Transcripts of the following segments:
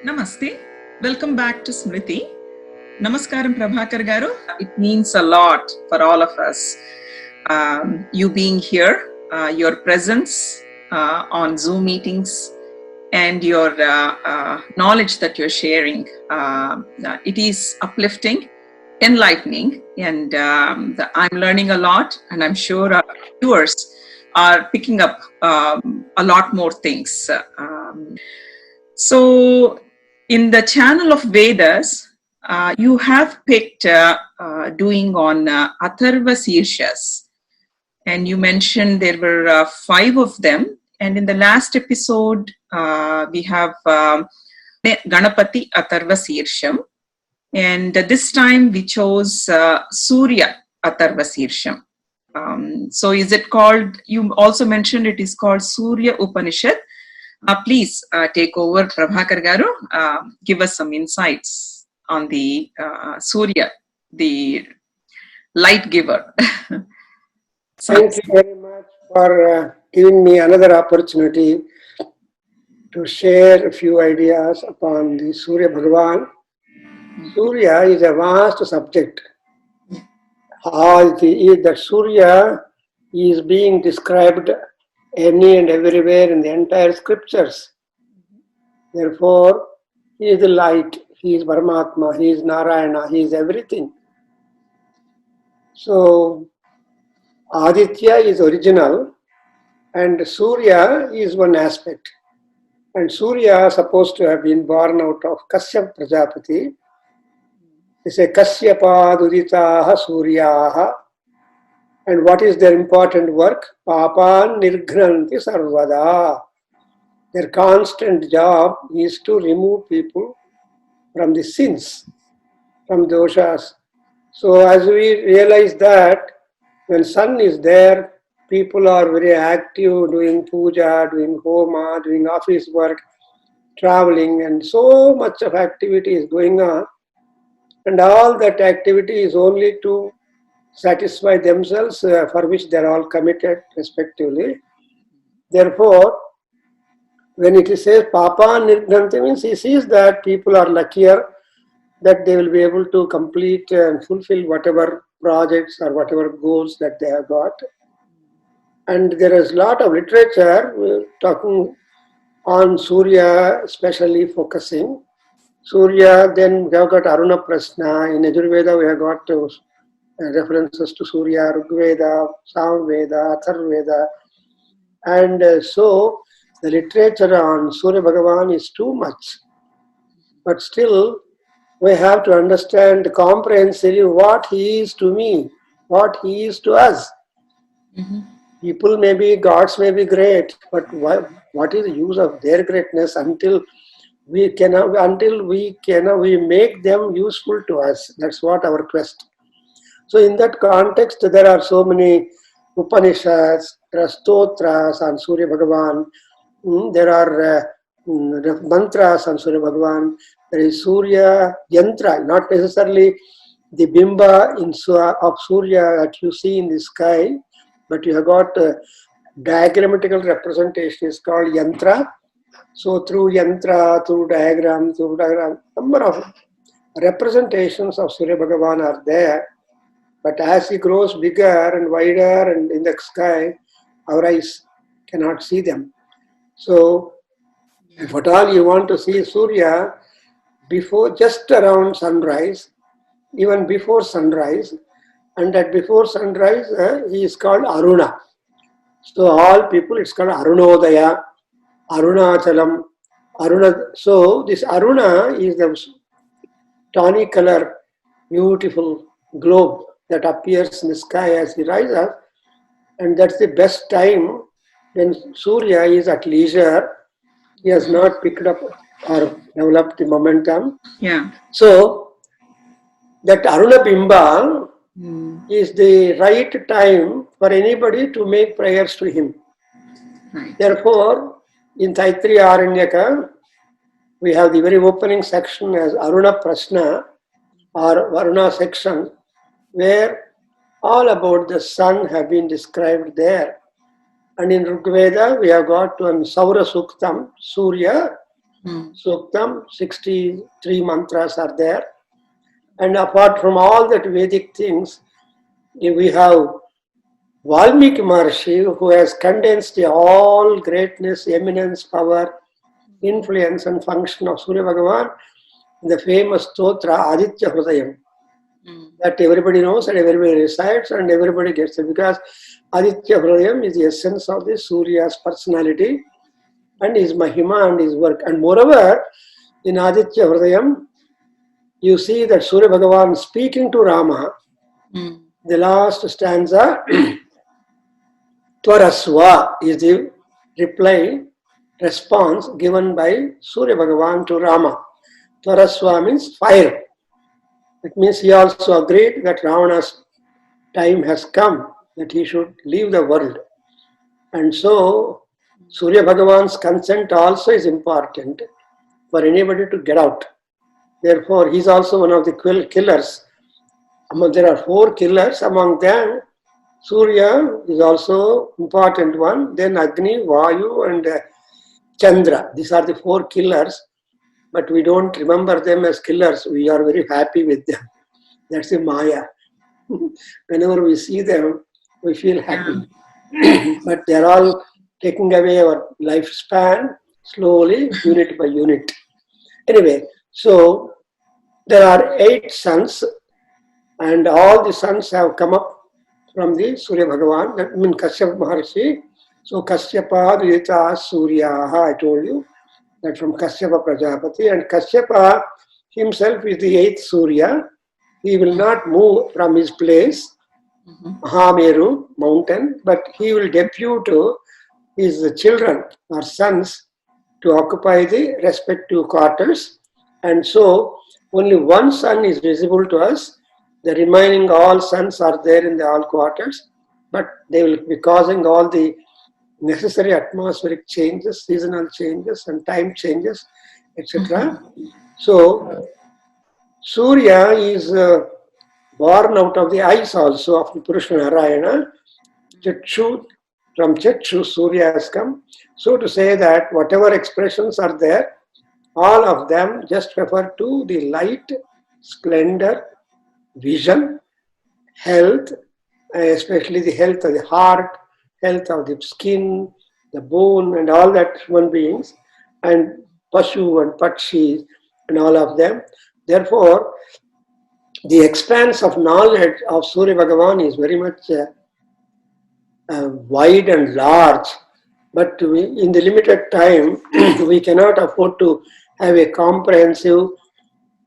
Namaste. Welcome back to Smriti. Namaskaram Prabhakar Garu. It means a lot for all of us. You being here, your presence on Zoom meetings, and your knowledge that you're sharing. It is uplifting, enlightening, and I'm learning a lot, and I'm sure our viewers are picking up a lot more things. So, in the channel of Vedas, you have picked doing on Atharvaseershas, and you mentioned there were 5 of them. And in the last episode, we have Ganapati Atharvaseersham, and this time we chose Surya Atharvaseersham. So, is it called? You also mentioned it is called Surya Upanishad. Please take over, Prabhakar Garu. Give us some insights on the Surya, the light giver. Thank you very much for giving me another opportunity to share a few ideas upon the Surya Bhagavan. Surya is a vast subject. The Surya is being described any and everywhere in the entire scriptures. Therefore, he is the light, he is Paramatma, he is Narayana, he is everything. So, Aditya is original and Surya is one aspect. And Surya is supposed to have been born out of Kasyap Prajapati. They say Kasyapa Uditaha Suryaha. And what is their important work? Papan Nirghranti Sarvada. Their constant job is to remove people from the sins, from doshas. So as we realize that when sun is there, people are very active doing puja, doing homa, doing office work, traveling, and so much of activity is going on. And all that activity is only to satisfy themselves, for which they are all committed respectively. Therefore, when it says Papa Nirghanti, means he sees that people are luckier, that they will be able to complete and fulfill whatever projects or whatever goals that they have got. And there is a lot of literature talking on Surya, especially focusing. Surya, then we have got Aruna Prashna. In Yajurveda, we have got references to Surya, Rigveda, Samveda, Atharva Veda. And so the literature on Surya Bhagavan is too much. But still, we have to understand comprehensively what he is to me, what he is to us. Mm-hmm. People may be, gods may be great, but what is the use of their greatness until we make them useful to us? That's what our quest. So in that context, there are so many Upanishads, there are Stotras on Surya Bhagavan, there are mantras on Surya Bhagavan, there is Surya Yantra, not necessarily the bimba of Surya that you see in the sky, but you have got diagrammatical representation is called Yantra. So through Yantra, through diagram, number of representations of Surya Bhagavan are there. But as he grows bigger and wider and in the sky, our eyes cannot see them. So, if at all you want to see Surya, just around sunrise, even before sunrise, and at before sunrise, he is called Aruna. So, all people, it's called Arunodaya, Arunachalam, Aruna. So, this Aruna is the tawny color, beautiful globe that appears in the sky as he rises, and that's the best time when Surya is at leisure. He has not picked up or developed the momentum. Yeah. So that Aruna Bimba is the right time for anybody to make prayers to him. Right. Therefore, in Taittiriya Aranyaka, we have the very opening section as Aruna Prashna or Aruna section, where all about the sun have been described there. And in Rigveda, we have got one Saura Suktam, Surya, Suktam, 63 mantras are there. And apart from all that Vedic things, we have Valmiki Maharshi, who has condensed all greatness, eminence, power, influence and function of Surya Bhagavan in the famous Stotra Aditya Hridayam. That everybody knows and everybody recites and everybody gets it, because Aditya Hridayam is the essence of the Surya's personality and his Mahima and his work. And moreover, in Aditya Hridayam, you see that Surya Bhagavan speaking to Rama, the last stanza, Tvarasva is the response given by Surya Bhagavan to Rama. Tvarasva means fire. It means he also agreed that Ravana's time has come, that he should leave the world. And so, Surya Bhagavan's consent also is important for anybody to get out. Therefore, he is also one of the killers. There are 4 killers. Among them, Surya is also important one. Then Agni, Vayu and Chandra. These are the 4 killers. But we don't remember them as killers. We are very happy with them. That's a Maya. Whenever we see them, we feel happy. But they're all taking away our lifespan slowly, unit by unit. Anyway, so there are 8 sons, and all the sons have come up from the Surya Bhagavan, that means Kashyapa Maharshi. So Kashyapa Rita Surya, I told you, that from Kashyapa Prajapati, and Kashyapa himself is the 8th Surya. He will not move from his place, Mahameru mountain, but he will depute his children or sons to occupy the respective quarters. And so only one son is visible to us. The remaining all sons are there in the all quarters, but they will be causing all the necessary atmospheric changes, seasonal changes and time changes, etc. So Surya is born out of the eyes also of the Purusha Narayana. Chakshu, from Chakshu, Surya has come. So to say that whatever expressions are there, all of them just refer to the light, splendor, vision, health, especially the health of the heart, health of the skin, the bone and all that human beings, and Pashu and Pakshi and all of them. Therefore, the expanse of knowledge of Surya Bhagavan is very much wide and large, but in the limited time, we cannot afford to have a comprehensive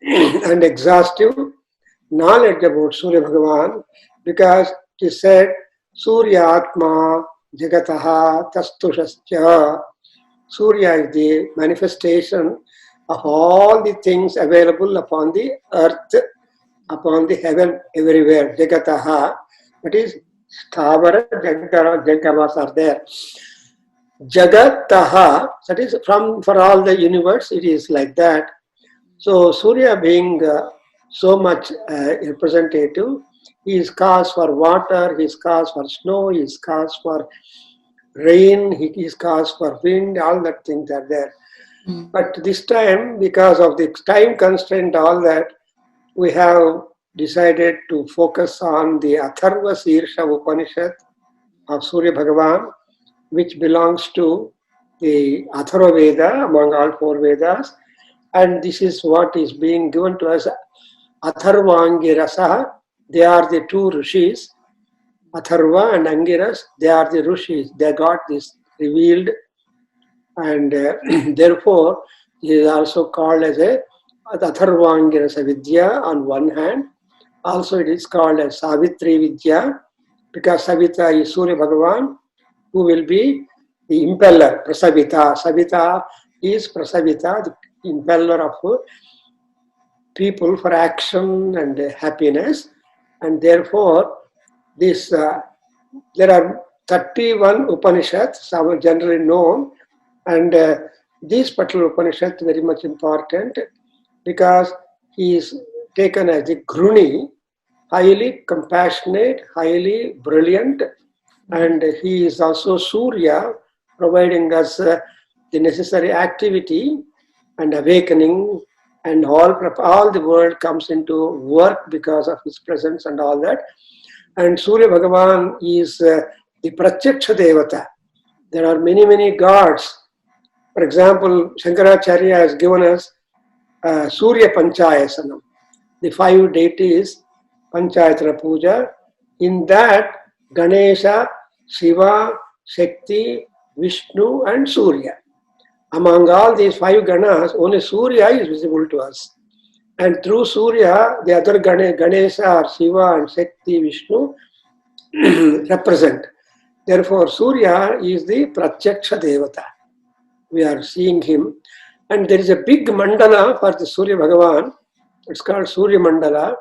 and exhaustive knowledge about Surya Bhagavan, because it is said, Surya Atma Jagataha Tastushascha. Surya is the manifestation of all the things available upon the earth, upon the heaven, everywhere. Jagataha, that is, Sthavara, Jagavas are there. Jagataha, that is, for all the universe, it is like that. So Surya being so much representative, he is cause for water, he is cause for snow, he is cause for rain, he is cause for wind, all that things are there. But this time, because of the time constraint, all that, we have decided to focus on the Atharvaseersha Upanishad of Surya Bhagavan, which belongs to the Atharva Veda among all 4 Vedas. And this is what is being given to us, Atharvaangirasah. They are the 2 Rishis, Atharva and Angirasa. They are the Rishis. They got this revealed, and therefore it is also called as a Atharvaangirasah Vidya on one hand. Also it is called as Saavitri Vidya, because Savita is Surya Bhagavan, who will be the impeller, Prasavita. Savita is Prasavita, the impeller of people for action and happiness. And therefore, this there are 31 Upanishads, some are generally known, and this particular Upanishad is very much important because he is taken as a Gruni, highly compassionate, highly brilliant, and he is also Surya, providing us the necessary activity and awakening, and all the world comes into work because of his presence and all that. And Surya Bhagavan is the Pratyaksha Devata. There are many, many gods. For example, Shankaracharya has given us Surya Panchayasanam, the 5 deities, Panchayatana Puja. In that, Ganesha, Shiva, Shakti, Vishnu, and Surya. Among all these 5 Ganas, only Surya is visible to us. And through Surya, the other Ganesha, or Shiva, and Shakti, Vishnu represent. Therefore, Surya is the Pratyaksha Devata. We are seeing him. And there is a big mandala for the Surya Bhagavan. It's called Surya Mandala.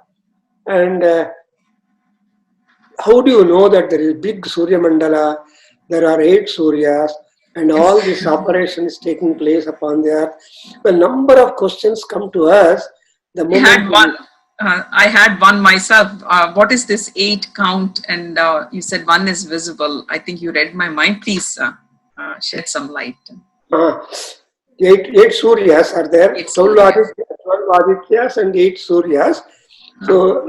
And how do you know that there is big Surya Mandala? There are 8 Suryas, and all these operations taking place upon the earth. A number of questions come to us. The moment I had one myself. What is this 8 count? And you said 1 is visible. I think you read my mind. Please shed some light. 8 Suryas are there. 12 Adityas and 8 Suryas. So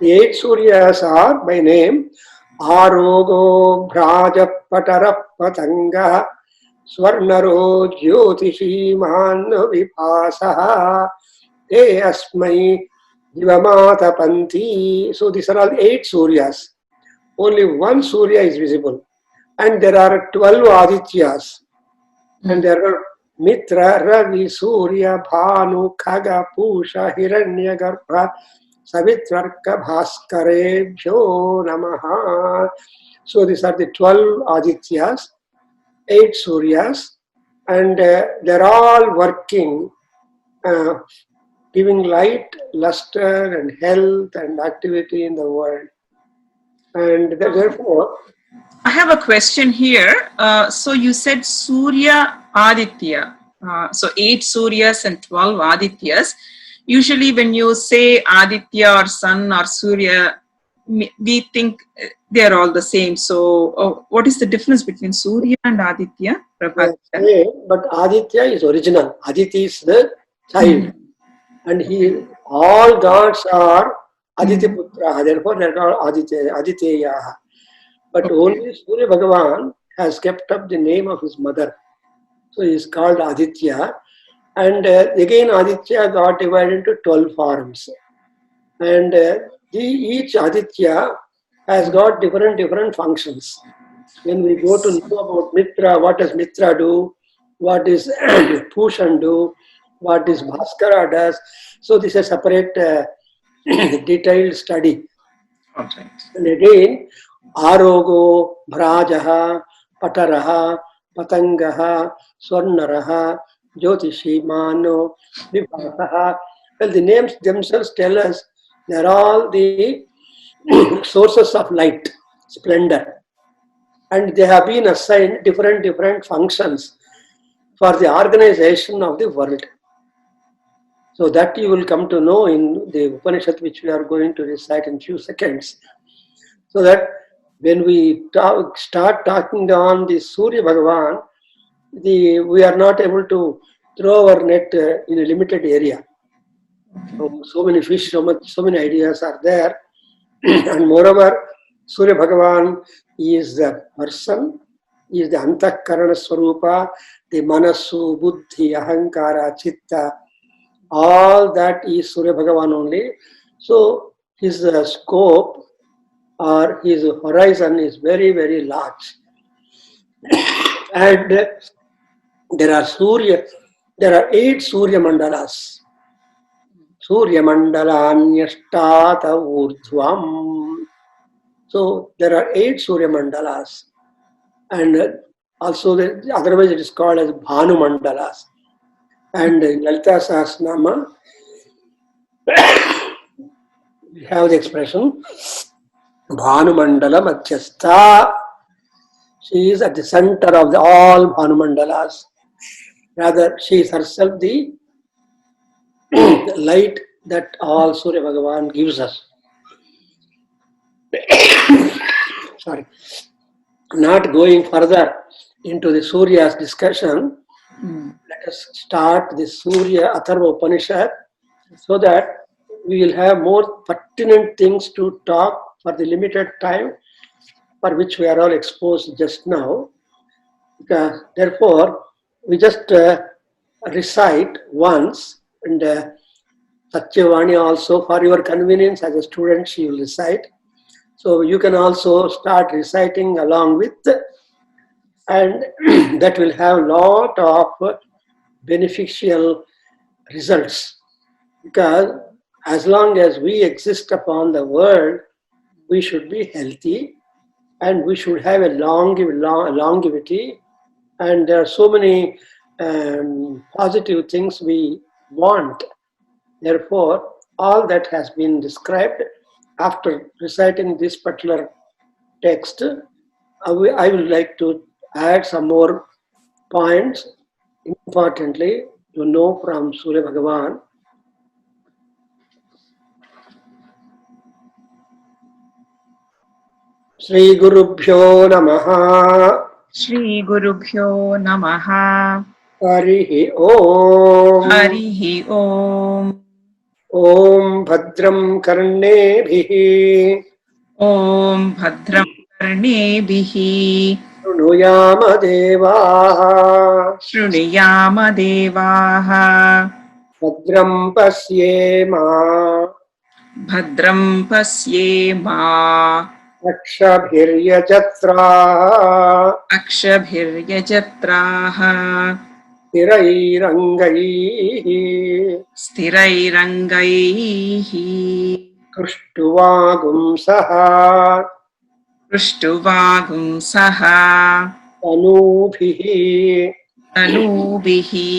the 8 Suryas are by name Arogo Bhraja Patara Patanga Swarnaro Jyotishi Man Vipasaha Te Asmai Jivamata Panti. So these are all 8 Suryas. Only 1 Surya is visible. And there are 12 Adityas. And there are Mitra, Ravi, Surya, Bhanu, Khaga, Pusha, Hiranya, Garbha, Savitrarka, Bhaskarebhyo Namaha. So these are the 12 Adityas, 8 Suryas, and they're all working, giving light, luster, and health and activity in the world. And therefore, I have a question here. So you said Surya Aditya. So 8 Suryas and 12 Adityas. Usually when you say Aditya or Sun or Surya, we think they are all the same. So what is the difference between Surya and Aditya? but Aditya is original. Aditi is the child. And all gods are Aditya Putra. Therefore they are all Aditya. But only Surya Bhagavan has kept up the name of his mother. So he is called Aditya. And again Aditya got divided into 12 forms. And each Aditya has got different functions. When we go to know about Mitra, what does Mitra do? What does Pushan do? What does Bhaskara does? So this is a separate detailed study. Okay. And again, Arogo, Bhrajaha, Pataraha, Patangaha, Swarnaraha, Jyotishi, Mano, Vipasaha. Well, the names themselves tell us they're all the sources of light, splendor. And they have been assigned different functions for the organization of the world. So that you will come to know in the Upanishad, which we are going to recite in few seconds. So that when we start talking on the Surya Bhagavan, we are not able to throw our net in a limited area. So many fish, so many ideas are there. And moreover, Surya Bhagavan is the person, is the Antakarana Swarupa, the Manasu, Buddhi, Ahankara, Chitta. All that is Surya Bhagavan only. So his scope or his horizon is very, very large. And there are 8 Surya Mandalas. Surya Mandalanyashtata Urdhvam. So there are 8 Surya Mandalas. And also otherwise it is called as Bhanu Mandalas. And in Lalita Sahasranama, we have the expression Bhanu Mandala Madhyastha. She is at the center of all Bhanu Mandalas. Rather, she is herself the light that all Surya Bhagavan gives us. Sorry. Not going further into the Surya's discussion, let us start the Surya Atharva Upanishad so that we will have more pertinent things to talk for the limited time for which we are all exposed just now. Therefore, we just recite once, and Satyavani also, for your convenience as a student, she will recite. So you can also start reciting along with, and that will have a lot of beneficial results. Because as long as we exist upon the world, we should be healthy and we should have a longevity. And there are so many positive things we want. Therefore, all that has been described after reciting this particular text. I would like to add some more points, importantly, to know from Surya Bhagavan. Shri Gurubhyo Namaha. Shri Gurubhyo Namaha. Harihi Om. Harihi Om. Om Bhadram Karnebhihi. Om Bhadram Karnebhihi. Shrunuyama Devaha. Shruniyama Devaha. Bhadram Pasyema. Bhadram Pasyema. Akshabhiryajatraha. Akshabhiryajatraha. Sthirairangaihi. Sthirairangaihi. Krishtuvagumsaha. Krishtuvagumsaha. Tanubhihi. Tanubhihi.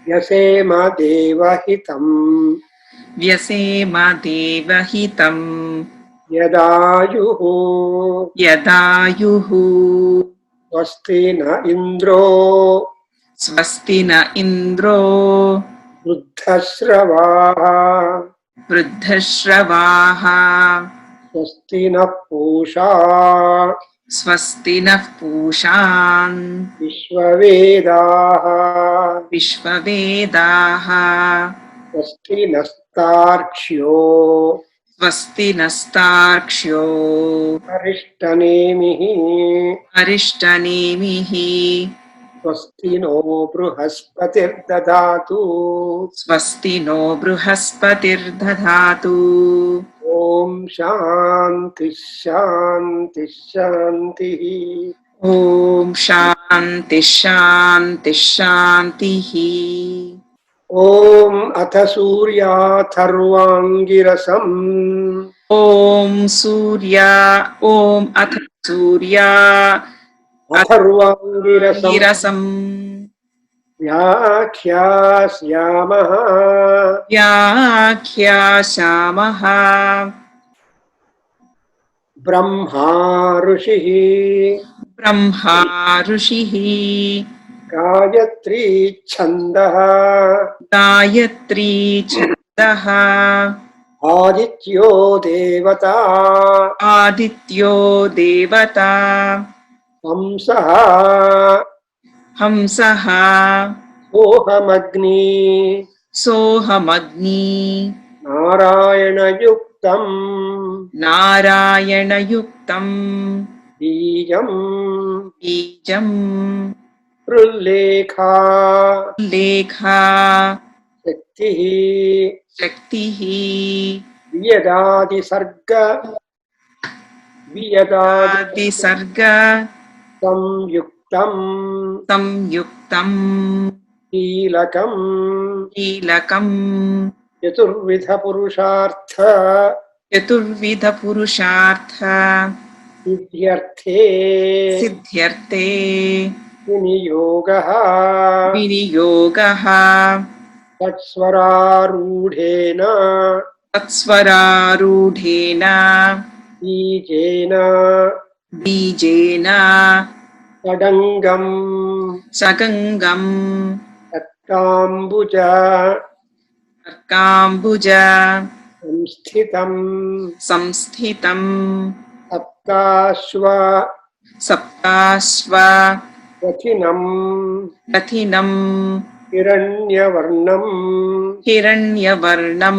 Yasema devahitam. Vyasema devahitam. Yadayuhu. Yadayuhu. Swasti na indro. Swasti na indro. Vruddhasravaha. Vruddhashravaha. Swasti na pusha. Swasti nah pushan. Vishvavedaha. Vishvavedaha. Swasti nastarksyo. Swasti nastarkshyo. Arishtanemihi. Arishtanemihi. Swasti no bruhaspatir dadatu. Swasti no bruhaspatir dadhatu. Om Shanti Shanti Shanti. Om Shanti Shanti Shantihi. Om Atha Surya Atharvaangirasah. Om Surya. Om Atha Surya Atharvaangirasah. Angirasam. Vyakhyasyaamaha. Vyakhyasamaha. Brahma Rishihi. Brahma Rishihi. Gayatri Chandaha. Gayatri Chandaha. Adityo Devata. Adityo Devata. Hamsaha. Hamsaha. Sohamagni. Sohamagni. Narayana Yuktam. Narayana Yuktam. Bijam. Bijam. Prulekha. Lekha. Shaktihi. Shaktihi. Vyadadi Sarga. Vyadadi Adi Sarga. Samyuktam. Samyuktam. Kilakam. Kilakam. Yaturvidha Purushartha. Yaturvidha Purushartha. Siddhyarthe. Siddhyarte. Viniyogaha. Viniyogaha. Tatsvararudhena. Tatsvararudhena. Bijena. Bijena. Sadangam. Sagangam. Tattambuja. Arkambuja. Samsthitam. Samsthitam. Saptashva. Saptasva. Rathinam Rathinam Hiranyavarnam Hiranyavarnam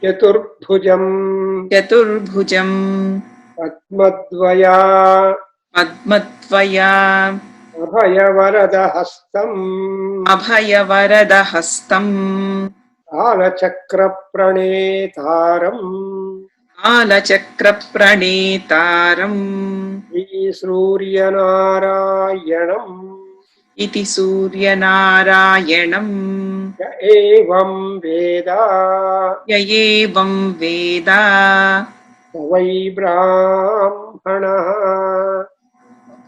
Chaturbhujam Chaturbhujam Padmadvaya Padmatvaya Abhayavarada Abhayavarada Hastam Alachakra-pranetaram Alachakra-pranetaram Sri Surya Narayanam Iti Surya Narayanam Ya evam Veda Yayevam Veda Savai Brahmana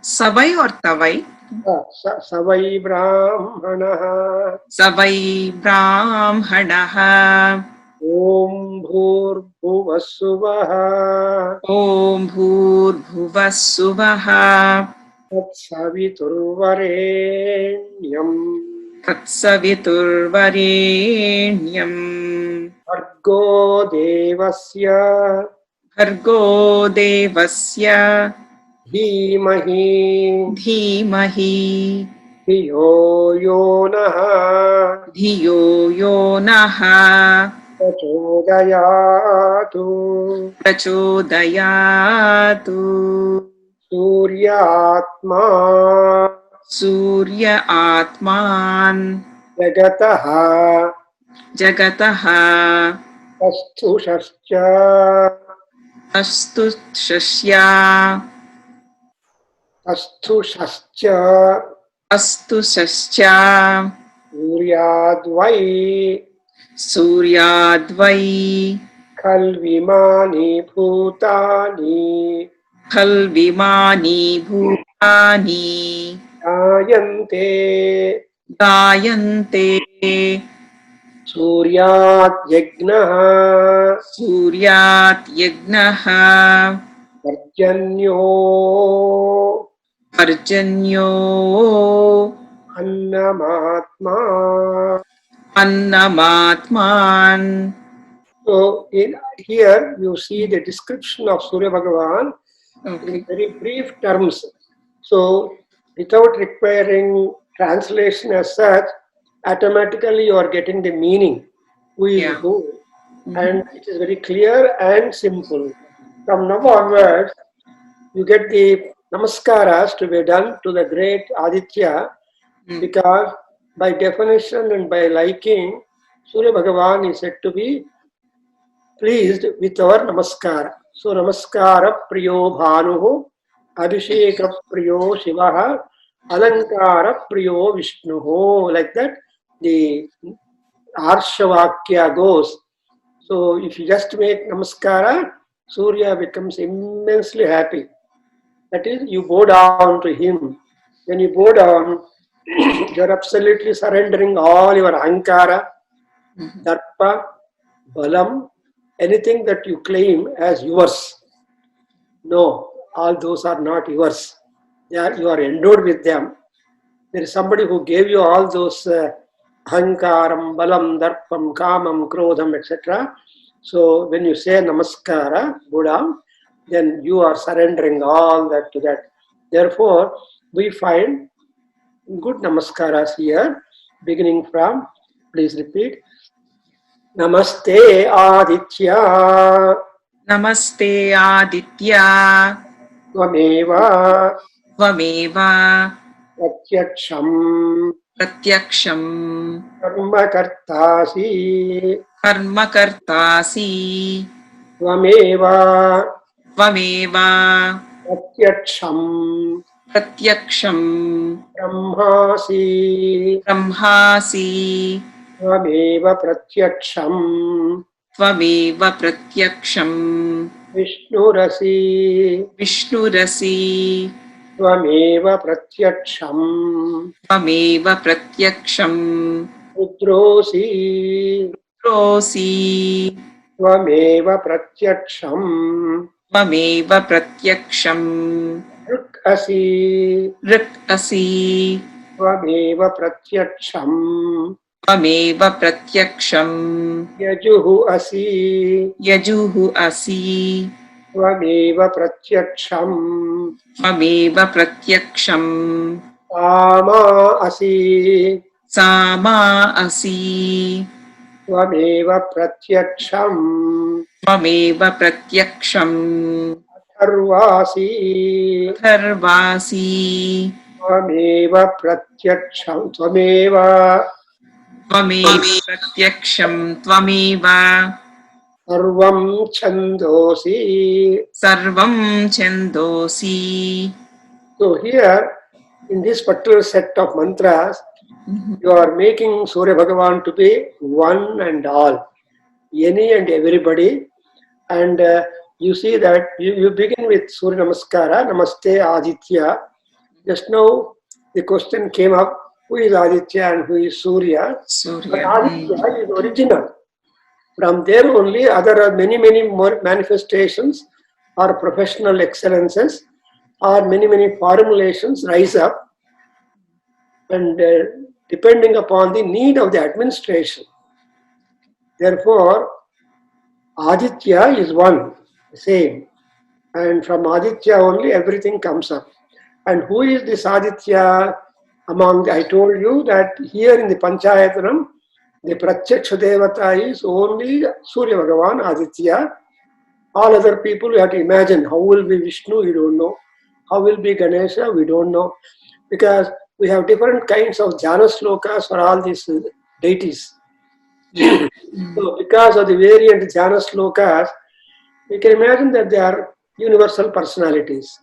Savai or Tavai? Savai Brahmana Savai Brahmanaha Om Bhurbhuvassuvaha Om Bhurbhuvassuvaha Tatsaviturvarenyam Tatsaviturvarenyam Bhargo Devasya Bhargo Devasya Dhimahi Dhimahi Dhiyo Yonaha Dhiyo Yo Naha Prachodayatu Prachodayatu Suryatma Surya Atman Jagataha Jagataha Asthushascha Astu Shashya Asthushascha Astu Shashya Suryadvai Suryadvai Khalvimani Bhutani Khalvimani Bhutani Jayante Gayante Suryat Yajnaha Suryat Yagnaha Parjanyo Parjanyo Annamatma. Annamatman. So here you see the description of Surya Bhagavan in Okay. very brief terms. So without requiring translation as such, automatically you are getting the meaning, who is Yeah. who, and it is very clear and simple. From now onwards, you get the namaskaras to be done to the great Aditya, because by definition and by liking, Surya Bhagavan is said to be pleased with our namaskara. So namaskara priyo bhanuhu, abhisheka priyo shivaha, alankara priyo vishnuhu. Like that, the Arshavakya goes. So if you just make namaskara, Surya becomes immensely happy. That is, you bow down to him. When you bow down, you're absolutely surrendering all your ahankara, darpa, balam, anything that you claim as yours. No, all those are not yours. You are endowed with them. There is somebody who gave you all those ahankaram, balam, darpam, kamam, krodham, etc. So when you say namaskara, Buddha, then you are surrendering all that to that. Therefore, we find good namaskaras here, beginning from, please repeat, Namaste Aditya Namaste Aditya Tvameva Tvameva Pratyaksham Pratyaksham Karmakartasi Karmakartasi Tvameva Tvameva Pratyaksham Pratyaksham Brahmasi Brahmasi Tvameva Pratyaksham Tvameva Pratyaksham Vishnurasi Vishnurasi Tvameva Pratyaksham Tvameva Pratyaksham Rudrosi Rosi Tvameva Pratyaksham Tvameva Pratyaksham Rukasi Rik-asi Tvameva Pratyaksham Tvameva Pratyaksham Yajuhu Asi Yajuhu asi Tvameva pratyaksham. Tvameva pratyaksham. Sama asi. Sama asi. Tvameva pratyaksham. Tvameva pratyaksham. Atharvasi. Atharvasi. Tvameva pratyaksham. Tvameva. Tvameva pratyaksham. Tvameva. Sarvam chandosi. Sarvam chandosi. So here, in this particular set of mantras, you are making Surya Bhagavan to be one and all, any and everybody. And you see that you begin with Surya Namaskara, Namaste Aditya. Just now the question came up, who is Aditya and who is Surya? But Surya. Aditya is original. From there only there are many more manifestations or professional excellences or many formulations rise up, and depending upon the need of the administration. Therefore, Aditya is one, same. And from Aditya only everything comes up. And who is this Aditya? I told you that here in the Panchayatanam, the Pratyaksha Devata is only Surya Bhagavan, Aditya. All other people you have to imagine. How will be Vishnu? You don't know. How will be Ganesha? We don't know. Because we have different kinds of jhana slokas for all these deities. So because of the variant jhana slokas, we can imagine that they are universal personalities.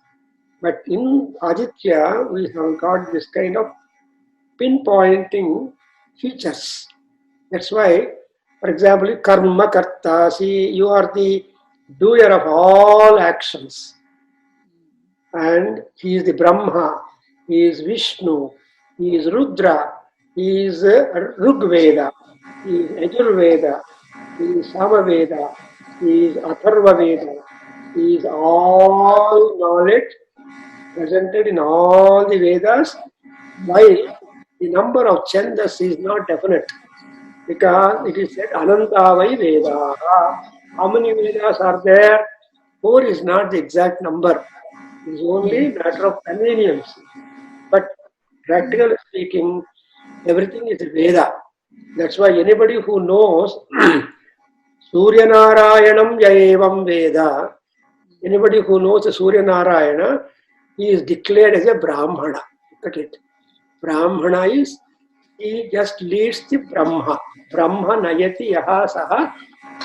But in Aditya, we have got this kind of pinpointing features. That's why, for example, karma karta, see, you are the doer of all actions. And he is the Brahma, he is Vishnu, he is Rudra, he is Rigveda, he is Yajurveda, he is Samaveda, he is Atharva Veda, he is all knowledge presented in all the Vedas, while the number of chandas is not definite, because it is said Anantavai Veda. How many Vedas are there? 4 is not the exact number. It is only a matter of convenience. But practically speaking, everything is a Veda. That's why anybody who knows Surya Narayanam Jayevam Veda, anybody who knows the Surya Narayana, he is declared as a Brahmana. Look at it. Brahmana is, he just leads the Brahma. Brahma Nayati Yaha Saha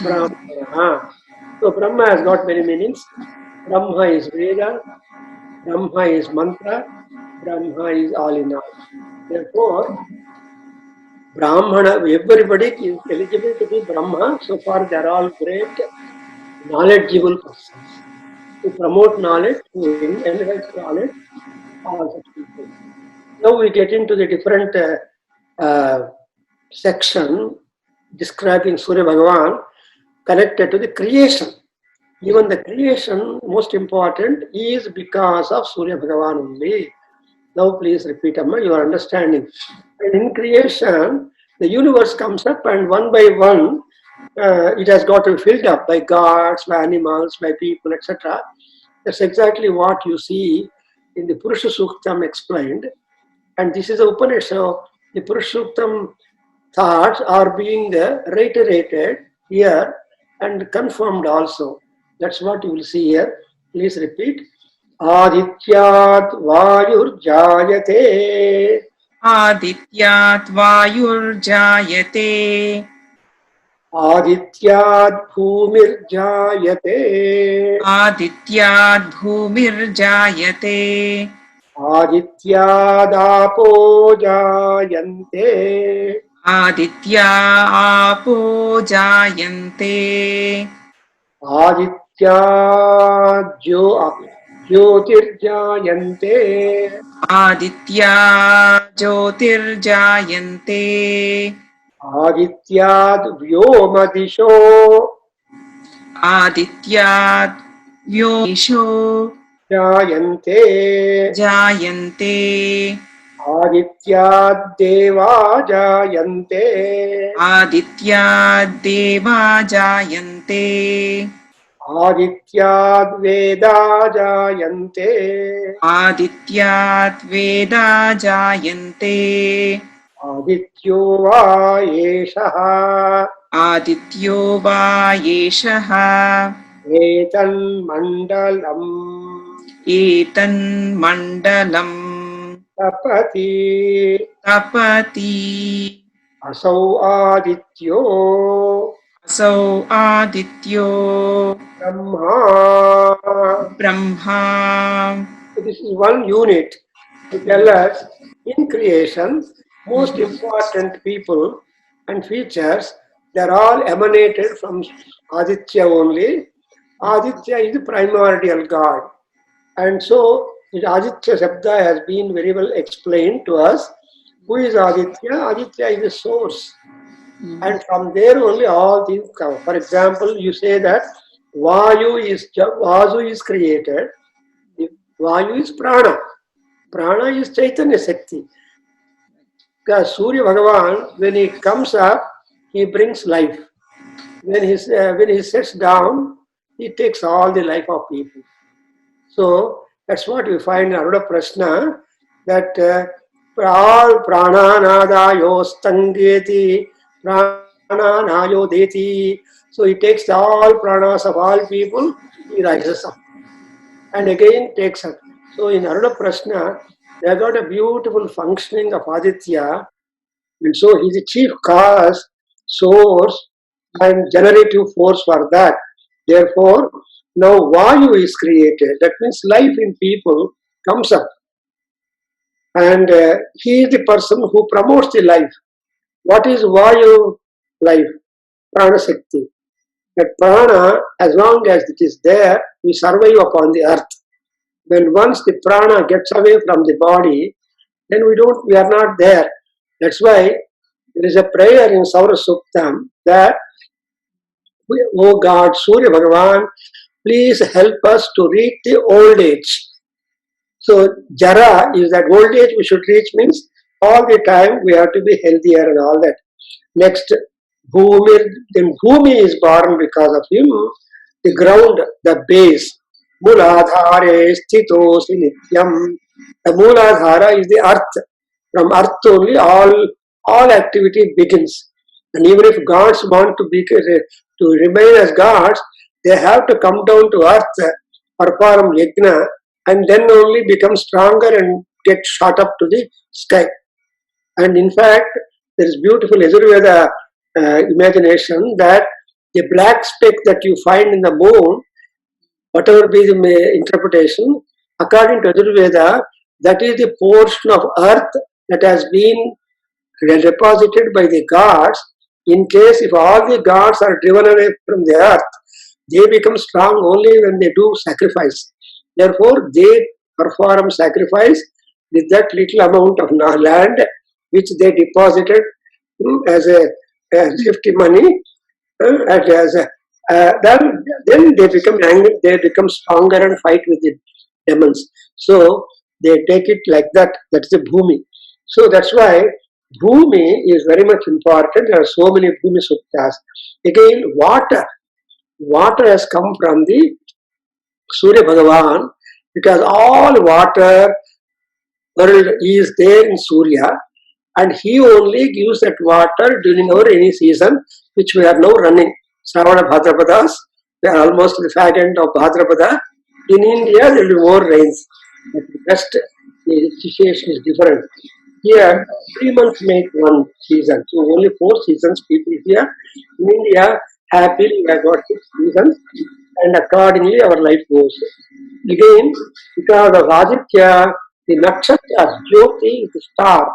Brahmana. So Brahma has got many meanings. Brahma is Veda, Brahma is Mantra, Brahma is all in all. Therefore, Brahmana, everybody is eligible to be Brahma. So far, they are all great, knowledgeable persons. To promote knowledge, to enhance knowledge, all such people. Now we get into the different section describing Surya Bhagavan connected to the creation. Even the creation, most important, is because of Surya Bhagavan only. Now please repeat, Amma, your understanding. And in creation, the universe comes up and one by one, it has got to be filled up by gods, by animals, by people, etc. That's exactly what you see in the Purusha Suktam explained. And this is the Upanishad. The Purusha Suktam thoughts are being reiterated here and confirmed also. That's what you will see here. Please repeat. Adityat Vayurjayate. Adityat Vayurjayate. Adityat Bhumirjayate. Adityat Bhumirjayate. Adityadapo Jayante. Aditya Apo Jayante. Aditya Jyotirjayante. Aditya Jyotirjayante. Adityad Vyomadisho. Adityat Vyomesho Jayante. Jayante. Adityad Deva Jayante. Aditya Deva Jayante. Adityad Veda Jayante. Adityat Veda Jayante. Adityo va yeshaha. Adityo va yeshaha. Etan mandalam Etan mandalam tapati. tapati. Asau adityo Asau adityo Brahma. Brahma. So this is one unit to tell us in creation, most important people and features, they're all emanated from Aditya only. Aditya is the primordial god. And so the Aditya Shabda has been very well explained to us. Who is Aditya? Aditya is the source. And from there only all things come. For example, you say that Vasu is created. Vayu is prana. Prana is Chaitanya Shakti. Because Surya Bhagavan, when he comes up, he brings life. When he sits down, he takes all the life of people. So that's what we find in Aruna Prashna, that all prananadayo stangeti, prananayo deti. So he takes all pranas of all people, he rises up. And again takes up. So in Aruna Prashna, they have got a beautiful functioning of Aditya, and so he's the chief cause, source, and generative force for that. Therefore, now Vayu is created. That means life in people comes up. And he is the person who promotes the life. What is Vayu life? Prana Shakti. That prana, as long as it is there, we survive upon the earth. When once the prana gets away from the body, then we are not there. That's why there is a prayer in Saura Suktam that, oh God, Surya Bhagavan, please help us to reach the old age. So Jara is that old age we should reach, means all the time we have to be healthier and all that. Next, Bhumi, then Bhumi is born because of him, the ground, the base. Muladhare sthitosi nityam. The Muladhara is the earth. From earth only all activity begins. And even if gods want to remain as gods, they have to come down to earth, perform yajna, and then only become stronger and get shot up to the sky. And in fact, there is beautiful Yajurveda imagination that the black speck that you find in the moon, whatever be the interpretation, according to Yajurveda, that is the portion of earth that has been deposited by the gods. In case if all the gods are driven away from the earth, they become strong only when they do sacrifice. Therefore, they perform sacrifice with that little amount of land which they deposited as a safety money, and then they become angry, they become stronger and fight with the demons. So they take it like that. That's the Bhumi. So that's why Bhumi is very much important. There are so many Bhumi Suktas. Again, water. Water has come from the Surya Bhagavan, because all water world is there in Surya, and he only gives that water during our rainy season, which we are now running. Shravana Bhadrapadas, we are almost the fag end of Bhadrapada. In India, there will be more rains. But the rest, the situation is different. Here, 3 months make one season. So only 4 seasons people here. In India, happily we have got 6 seasons, and accordingly our life goes. Again, because of Aditya, the nakshatras, Jyoti is the star.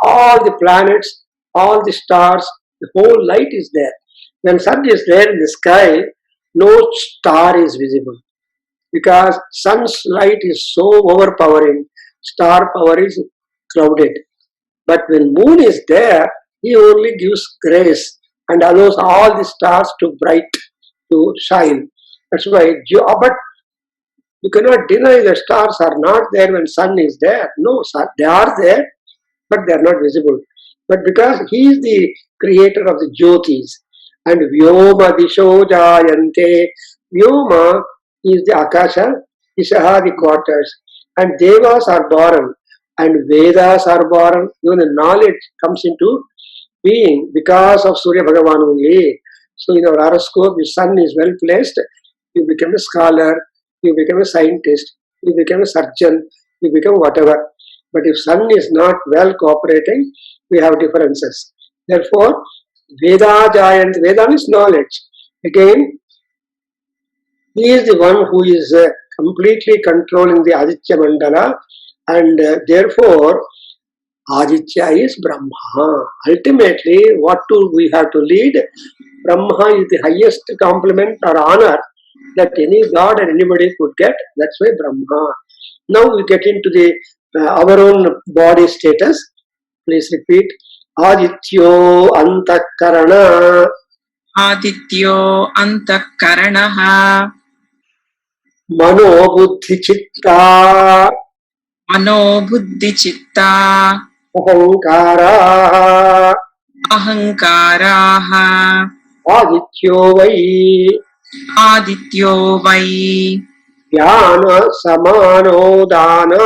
All the planets, all the stars, the whole light is there. When sun is there in the sky, no star is visible, because sun's light is so overpowering, star power is clouded. But when moon is there, he only gives grace and allows all the stars to bright, to shine. That's why, but you cannot deny the stars are not there when sun is there. No, they are there, but they are not visible. But because he is the creator of the Jyotis, and Vyoma Disho Jayante, Vyoma is the Akasha, Ishaha the quarters, and Devas are born, and Vedas are born. Even the knowledge comes into being because of Surya Bhagavan only. So in our horoscope, if sun is well placed, you become a scholar, you become a scientist, you become a surgeon, you become whatever. But if sun is not well cooperating, we have differences. Therefore, Veda Giant, Veda is knowledge. Again, he is the one who is completely controlling the Aditya Mandala, and therefore Aditya is Brahma. Ultimately, what do we have to lead? Brahma is the highest compliment or honor that any god or anybody could get. That's why Brahma. Now we get into the our own body status. Please repeat. Adityo Antakarana. Adityo Antakaranaha Mano Buddhi Chitta. Mano Buddhi Chitta Ahankara. Ahankaraha Adityo Vai. Adityo Vai Jnana Samanodana.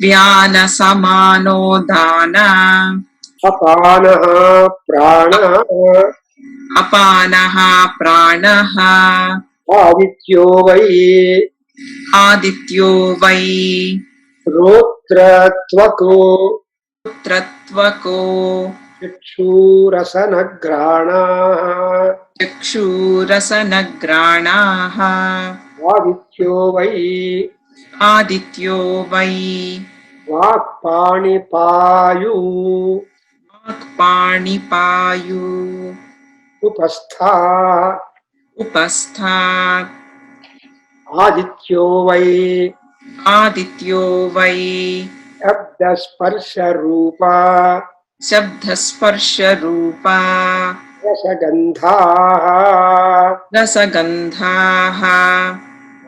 Vyana Samano Dana Apanaha Prana. Apanaha Pranaha Adityo Vai. Adityo Vai Rotratvako. Tratvako Chakshurasanagrana. Chakshurasanagranaha Adityo Vai. Adityo Vai Vakpanipayu. Panipayu Upastha. Upastha Adityo Vai. Adityo Vai Abdasparsha Rupa. Shabdasparsha Rupa Rasagandha. Rasagandhaha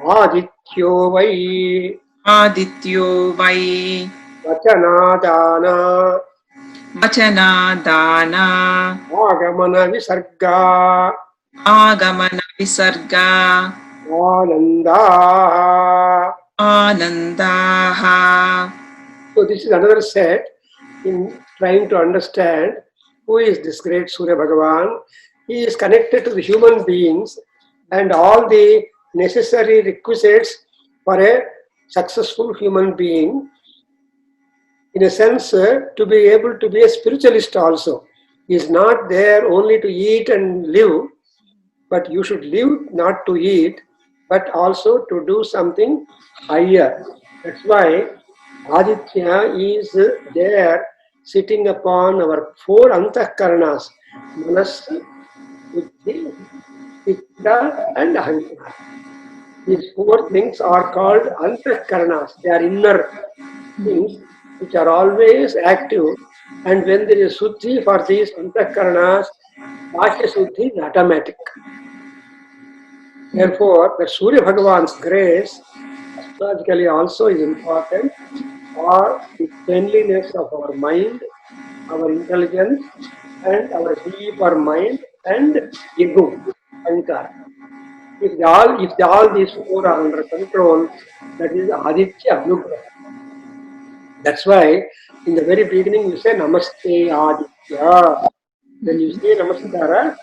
Adityo Vai. Adityo Vai Vachanadana. Vachanadana Agamana Visarga. Agamana Visarga Ananda. Anandaha. So this is another set in trying to understand who is this great Surya Bhagavan. He is connected to the human beings and all the necessary requisites for a successful human being. In a sense, to be able to be a spiritualist also. He is not there only to eat and live, but you should live not to eat, but also to do something higher. That's why Aditya is there sitting upon our four antahkaranas, Manas, Buddhi, Chitta and Ahankara. These four things are called antahkaranas. They are inner things which are always active, and when there is Suddhi for these antahkaranas, Bhashya Suddhi is automatic. Therefore, the Surya Bhagavan's grace astrologically also is important for the cleanliness of our mind, our intelligence, and our deeper mind and ego, ankara. If all these four are under control, that is Aditya Anugraha. That's why in the very beginning you say Namaste Aditya. When you say Namaskara,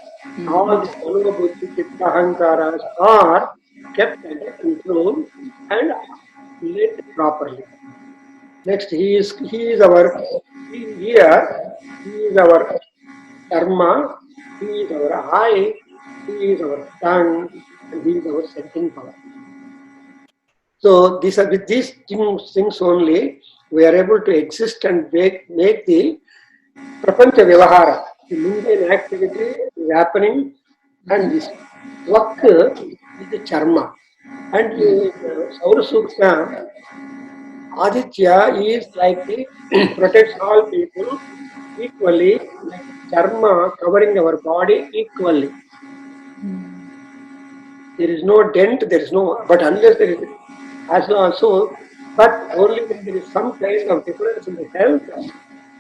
all the Mano Buddhi Chitta Ahankaras are kept under control and led properly. Next, he is our karma, he is our eye, he is our tongue, and he is our sensing power. So these are with these things only we are able to exist and make the prapancha vyavahara. The mundane activity is happening, and this work is the charma. And in Saura Sukta, Aditya is like the protects all people equally, like charma covering our body equally. There is no dent, there is no, but unless there is, as also, but only when there is some kind of difference in the health,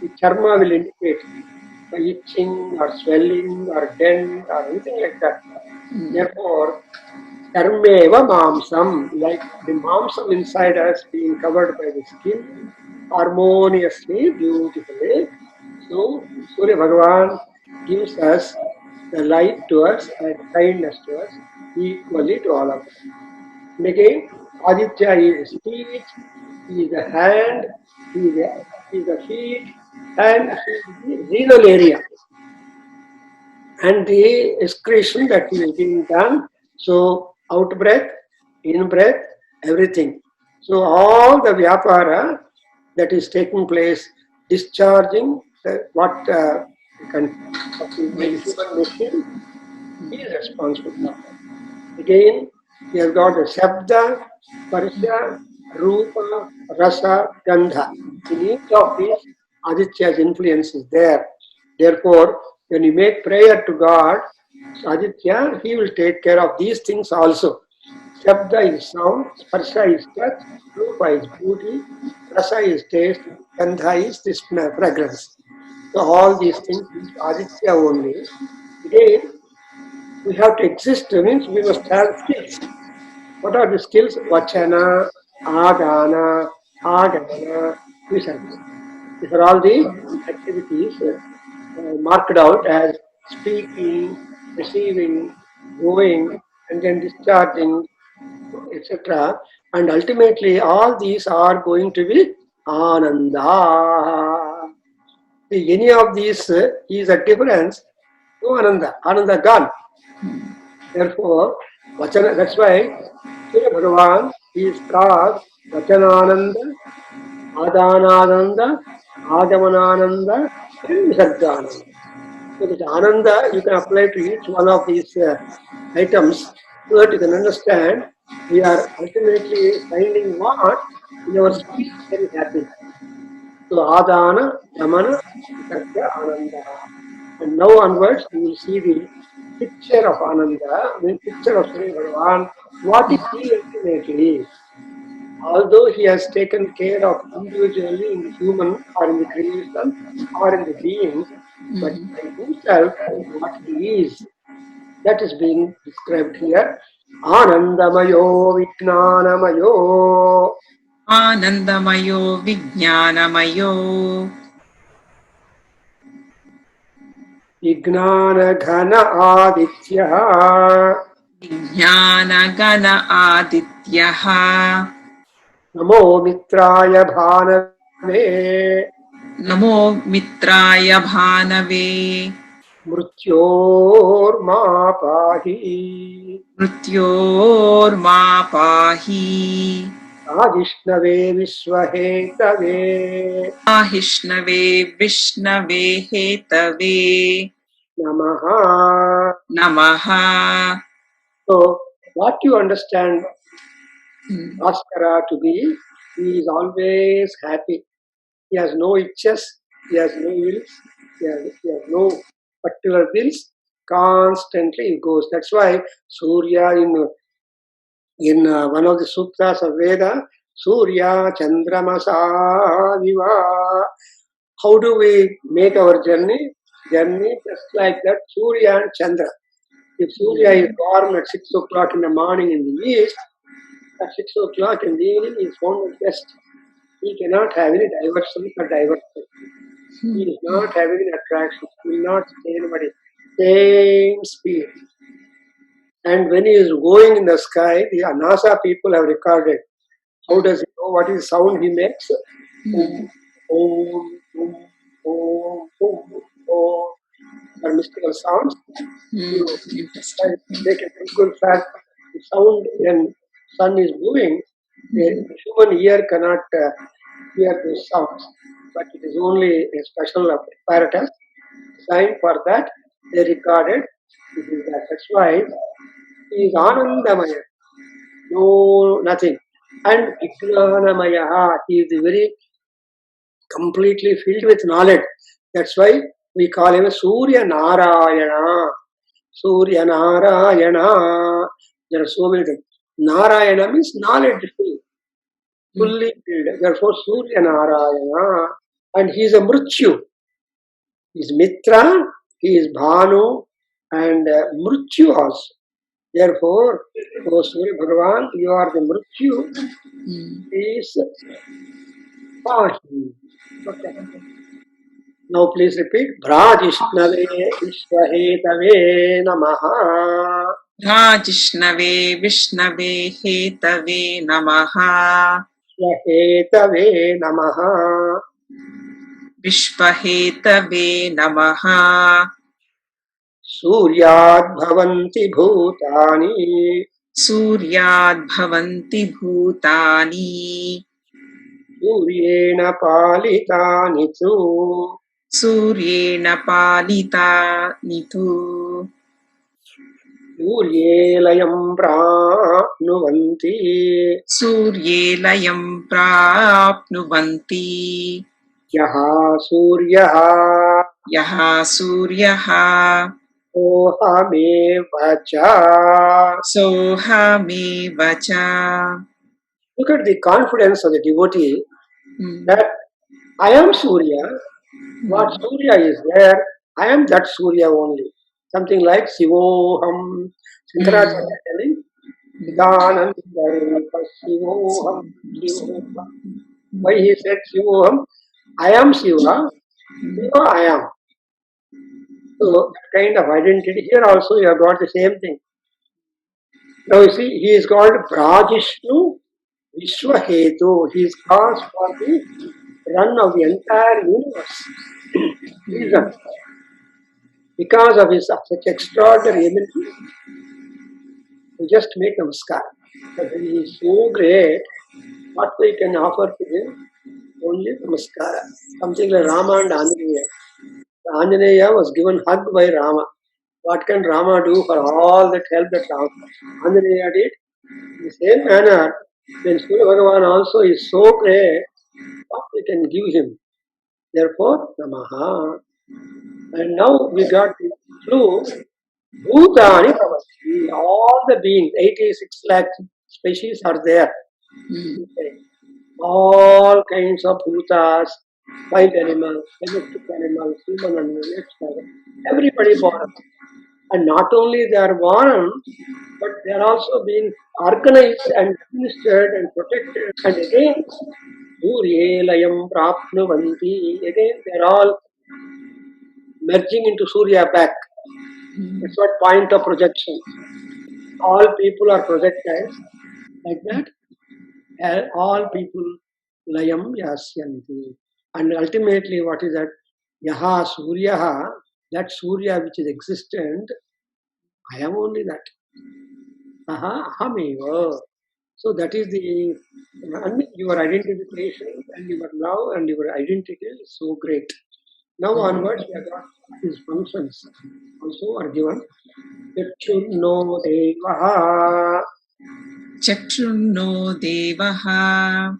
the charma will indicate by itching or swelling or dent or anything like that. Therefore, Karmeva mamsam, like the mamsam inside us being covered by the skin, harmoniously, beautifully. So Surya Bhagavan gives us the light to us and kindness to us equally to all of us. And again, Aditya is speech, he is the hand, he is the feet, and he is the renal area and the excretion that is being done. So out breath, in breath, everything. So all the vyapara that is taking place, discharging what by the human machine, he is responsible for that. Again, he has got the Shabda, Sparsha, Rupa, Rasa, Gandha. In each of these, Aditya's influence is there. Therefore, when you make prayer to God, Aditya, he will take care of these things also. Shabda is sound, Sparsha is touch, Rupa is beauty, Rasa is taste, Gandha is this fragrance. So all these things is Aditya only. Again, we have to exist, means we must have skills. What are the skills? Vachana, Adana, Agamana, Visarga. These are all the activities marked out as speaking, receiving, going, and then discharging, etc. And ultimately, all these are going to be Ananda. See, any of these is a difference to Ananda. Ananda gone. Therefore, Vachana, that's why Surya Bhagavan is called Vachanananda, Adhanananda, Agamanananda, and Visargananda. So this Ananda you can apply to each one of these items so that you can understand we are ultimately finding what? In our speech there is happiness. So Adhana, Gamana, Visarga, Ananda. And now onwards we will see the picture of Ananda, I mean picture of Surya Bhagavan. What is he ultimately? Although he has taken care of individually in the human or in the creation or in the beings, but by himself, what he is, that is being described here. Anandamayo Vijnanamayo Anandamayo Vijnanamayo Vijnana Ghana Aditya Vijnanagana Adityaha Namo Mitraya Bhanave Namo Mitraya Bhanave Mrityorma Pahi Mrityorma Pahi Adishnave Vishwahetave Ahishnave Vishnave Hetave Namaha. Namaha. So, what you understand Bhaskara to be, he is always happy. He has no itches, he has no wills, he has no particular wills. Constantly he goes. That's why Surya in one of the sutras of Veda, Surya Chandramasa Viva. How do we make our journey? Journey just like that, Surya and Chandra. If Surya is born at 6 o'clock in the morning in the east, at 6 o'clock in the evening he is found at west. He cannot have any diversion or diversion. He is not having any attraction. He will not see anybody. Same speed. And when he is going in the sky, the NASA people have recorded. How does he know what is the sound he makes? Om, om, om, om, om, om. Are mystical sounds. You Interesting. take a simple fact. The sound when sun is moving, the human ear cannot hear those sounds. But it is only a special apparatus designed for that. They recorded. This is that. That's why he is Anandamaya. No, nothing. And Vijnanamaya, he is very completely filled with knowledge. That's why we call him Surya Narayana. Surya Narayana. There are so many things. Narayana means knowledgeful, fully filled. Therefore, Surya Narayana. And he is a Mrityu. He is Mitra, he is Bhanu, and Mrityu also. Therefore, O Surya Bhagavan, you are the Mrityu. Please pahi. Okay. Now please repeat. Bhratishnave Vishwahetave Namaha. Rajishnave Vishnave Hetave Namaha. Vishwahetave Namaha. Vishvahetave Namaha. Suryad Bhavanti Bhutani. Suryad Bhavanti Bhutani. Suryena Palitani tu. Suryena Palitani tu. Suryelayam Prapnuvanti. Suryelayam Prapnuvanti. Yaha Suryaha Yaha Suryaha Ohamevacha. Sohamevacha. Look at the confidence of the devotee that I am Surya. What Surya is there, I am that Surya only. Something like Sivoham. Shankaracharya telling Siddhananda Sivoham. Sivoham. Why he said Sivoham? I am Shiva. Shiva I am. So that kind of identity here also you have got the same thing. Now you see, he is called Brajishnu Vishwahetu. He is cause for the run of the entire universe. Reason. Because of his such extraordinary ability, we just make namaskar. But he is so great, what we can offer to him? Only namaskara. Something like Rama and Anjaneya. Anjaneya was given hug by Rama. What can Rama do for all that help that Anjaneya did? In the same manner, when Surya Bhagavan also is so great, what we can give him? Therefore, Namaha. And now we got the clue. Bhutani Pravasti. All the beings, 86 lakh species are there. All kinds of bhutas, wild animals, domestic animals, human animals, everybody born. And not only they are born, but they are also being organized and administered and protected. And again, Suryelayam Prapnuvanti. Again, they are all merging into Surya back. That's what point of projection. All people are projected like that. And all people layam yasyanti. And ultimately, what is that? Yaha Suryaha, that Surya which is existent, I am only that. Aha, ahameva. So that is the your identification and your love and your identity is so great. Now onwards, we have got his functions also are given. Chachurno devaha. Chakshunno devaha.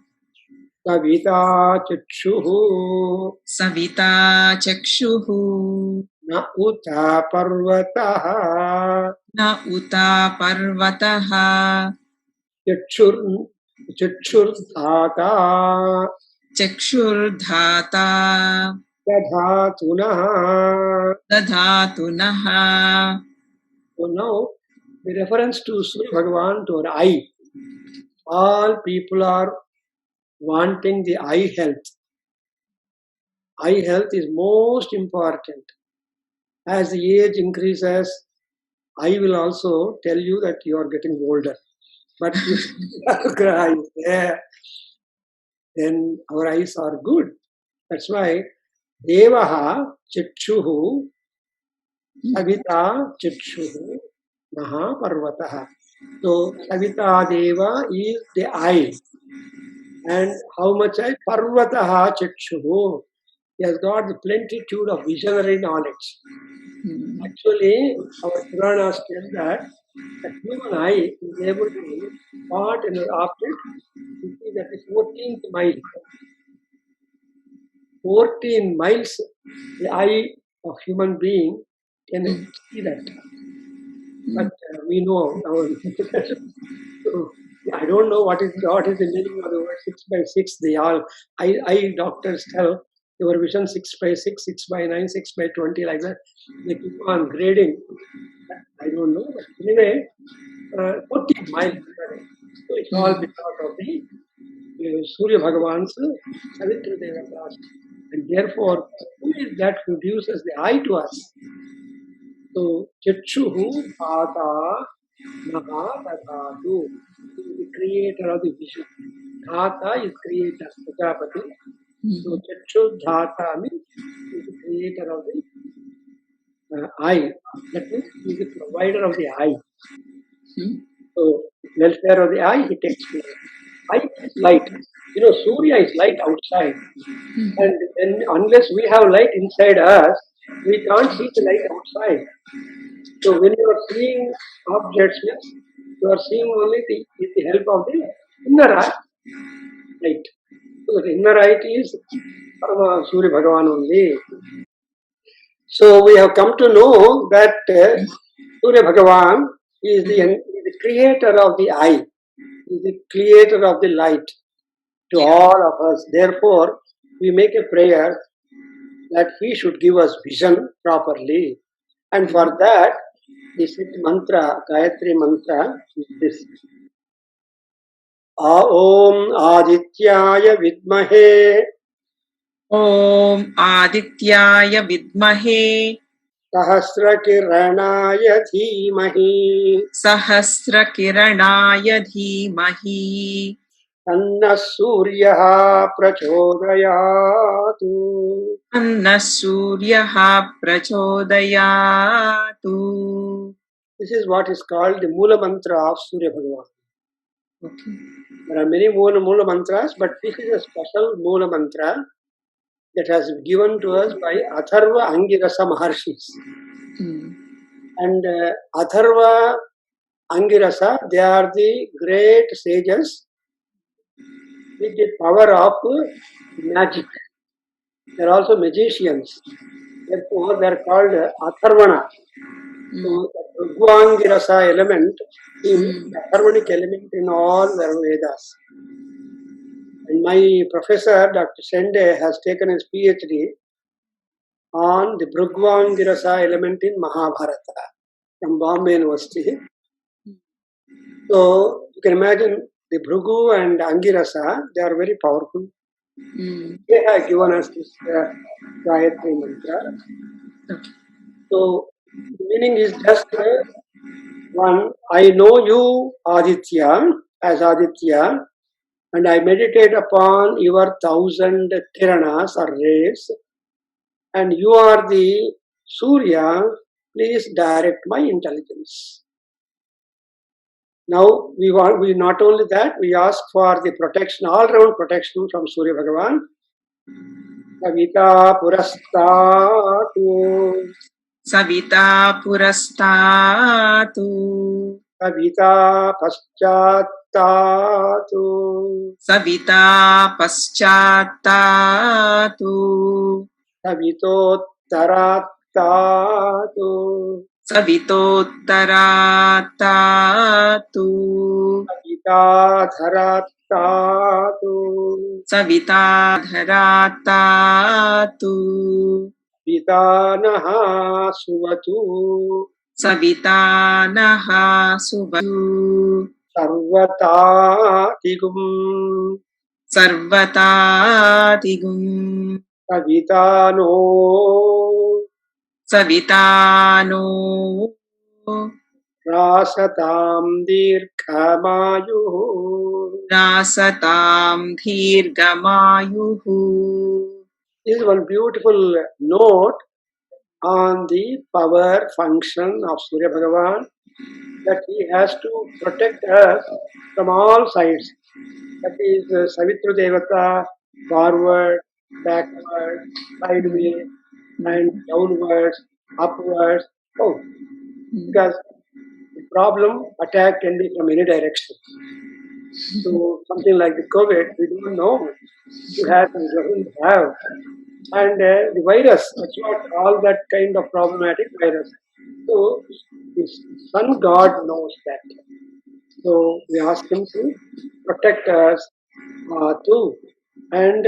Savita chakshuhu. Savita chakshuhu. Na uta parvataha. Na uta parvataha. Chachurdhata. Chakshurdhata. Dadhatunaha. Dadhatunaha. So now, the reference to Surya Bhagavan to our eye. All people are wanting the eye health. Eye health is most important. As the age increases, eye will also tell you that you are getting older. But if our eye is there, then our eyes are good. That's why Devaha Chakshuhu Savita Chakshuhu Maha Parvataha. So Savita Deva is the eye. And how much eye? Parvataha Chakshuhu. He has got the plenitude of visionary knowledge. Actually, our Puranas tell that the human eye is able to spot an object, you see that is 14th mile. 14 miles, the eye of human being can see that. But we know our so, I don't know what is the meaning of the word 6 by 6. They all eye doctors tell your vision 6 by 6, 6 by 9, 6 by 20 like that. They keep on grading. I don't know, but anyway, 14 miles. So it's all because of the Surya Bhagavan's Saavitri Vidya. And therefore, who is that who gives us the eye to us? So, Chakshuhu Dhata Maha Dadhatu. He is the creator of the vision. Dhata is creator, Prajapati. So, Chakshu Dhata means he is the creator of the eye. That means he is the provider of the eye. So, welfare of the eye, he takes care. Eye is light. Surya is light outside. And then unless we have light inside us, we can't see the light outside. So when you are seeing objects, you are seeing only with the help of the inner eye, light. So the inner eye is Surya Bhagavan only. So we have come to know that Surya Bhagavan is the creator of the eye, is the creator of the light to all of us. Therefore, we make a prayer that he should give us vision properly. And for that, this mantra, Gayatri mantra, is this. Om Adityaya Vidmahe Om Adityaya Vidmahe Sahasra Kiranaya Dhimahi Sahasra Kiranaya Dhimahi Tanna Suryaha Prachodayatu. Anna Suryaha Prachodayatu. This is what is called the Mula Mantra of Surya Bhagavan. Okay. There are many Mula Mantras, but this is a special Mula Mantra that has been given to us by Atharva Angirasa Maharshis. And Atharva Angirasa, they are the great sages with the power of magic. They are also magicians. Therefore, they are called Atharvana. So, the Prabhakar element is the Atharvanic element in all their Vedas. And my professor, Dr. Sende, has taken his PhD on the Prabhakar element in Mahabharata from Bombay University. So you can imagine the Bhrigu and Angirasa, they are very powerful. They have given us this Gayatri mantra. So the meaning is just one, I know you, Aditya, as Aditya, and I meditate upon your 1,000 kiranas or rays, and you are the Surya, please direct my intelligence. Now we not only that, we ask for the protection, all-round protection from Surya Bhagavan. Savita Purastatu. Savita Purastatu. Savita Paschatatu. Savita Paschatatu. Savitottaratu. Savitottaratu. Savitadharatatu. Savitadharatatu. Savitanaha suvatu. Savitanaha subatu. Sarvatatigum. Sarvatatigum. Savitano. Savitano. Rasatam dirghamayuhu. Rasatam dhirgamayuhu. This is one beautiful note on the power function of Surya Bhagavan, that he has to protect us from all sides. That is Saavitri Devata, forward, backward, sideways, and downwards, upwards. Oh, because the problem attack can be from any direction. So something like the COVID, we don't know who has and doesn't have. And the virus, that's what all that kind of problematic virus. So the Sun God knows that. So we ask him to protect us too. And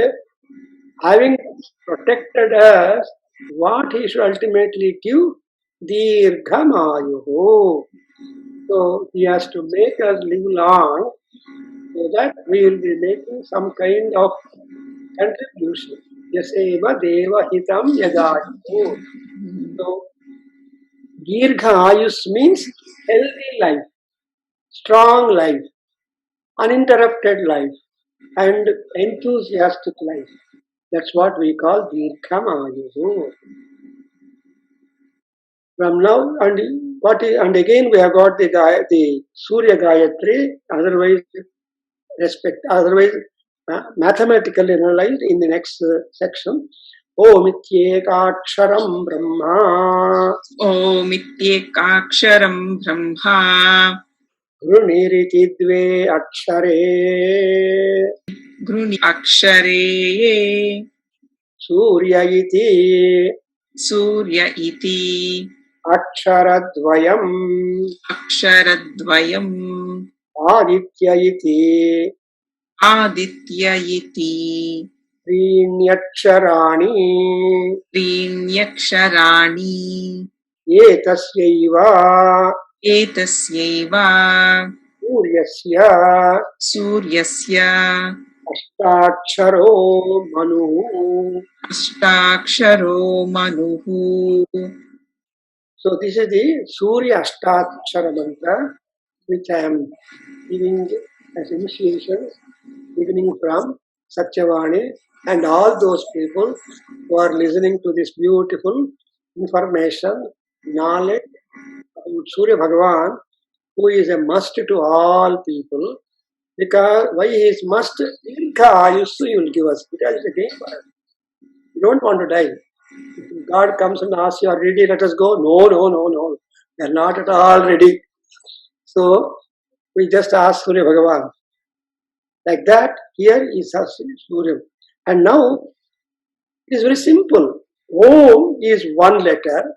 having protected us, what he should ultimately give? Dirghamayuhu. So He has to make us live long so that we will be making some kind of contribution. Yaseva deva hitam yadayu. So, Girgha Ayus means healthy life, strong life, uninterrupted life, and enthusiastic life. That's what we call Girgham Ayuhu. From now and again we have got the Surya Gayatri, otherwise mathematically analyzed in the next section. Om Ityekaksharam Brahma. Om Ityekaksharam Brahma. Gruniriti dve akshare. Gruni Akshare. Surya iti. Surya iti. Aksharadvayam. Aksharadvayam. Aditya iti. Aditya iti. Triniaksharani. Triniaksharani. Etasyaiva. Etasyaiva. Suryasya. Suryasya. Ashtaksharo manu. Ashtaksharo manuhu. So this is the Surya Ashtakshara mantra which I am giving as initiation beginning from Satyavani and all those people who are listening to this beautiful information, knowledge about Surya Bhagavan, who is a must to all people. Because why he is must? You will give us. Because it's a game for us. You don't want to die. If God comes and asks you, are ready, let us go. No, no, no, no. We are not at all ready. So we just ask Surya Bhagavan. Like that, here is Surya. And now it is very simple. Om is one letter,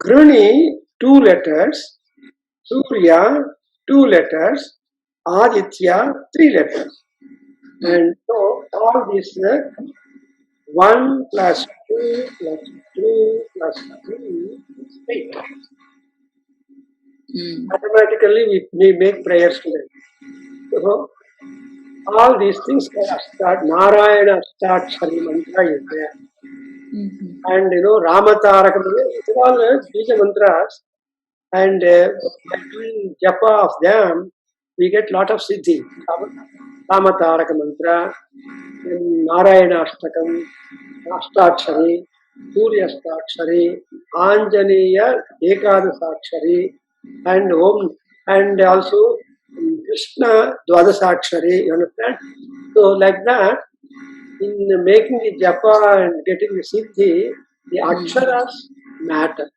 Gruni 2 letters, Surya 2 letters, Aditya 3 letters. And so all these 1 plus 2 plus 2 plus 3 is 8. Automatically we make prayers to them. So all these things start Narayana start Shari mantra is there. And Ramataraka, it's all Bija mantras. And by doing japa of them, we get lot of siddhi. Ramataraka mantra, Narayana Ashtakam, Ashtakshari, Surya Ashtakshari, Anjaneya Ekadasakshari, and Om, and also Krishna Dwadasakshari, you understand? So like that, in making the japa and getting the siddhi, the aksharas matter.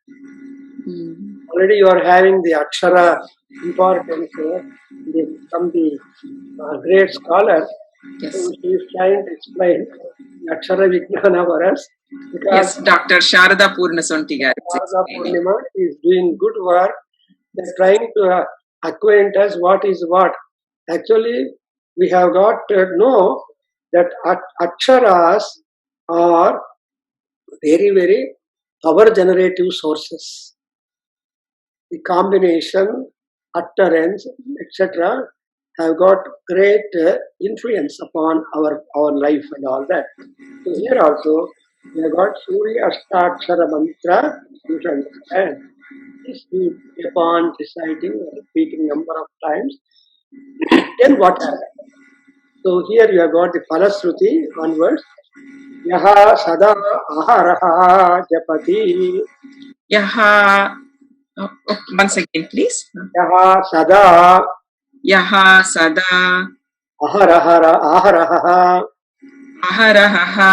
Already you are having the akshara importance from the great scholar. Yes. So she is trying to explain the akshara vijnana for us. Yes, Dr. Sharada Purnasontigar. Sharada Purnima is doing good work. They are trying to acquaint us what is what. Actually, we have got to know that aksharas are very, very power generative sources. The combination, utterance, etc. have got great influence upon our life and all that. So here also, we have got Surya Ashtakshara mantra, you should understand. This you keep on reciting or repeating number of times. Then what happens? So here you have got the Falasruti onwards. Yaha sada aharaha japati. Yaha. Once again, please. Yaha sada. Yaha sada. Aharaha. Aharaha.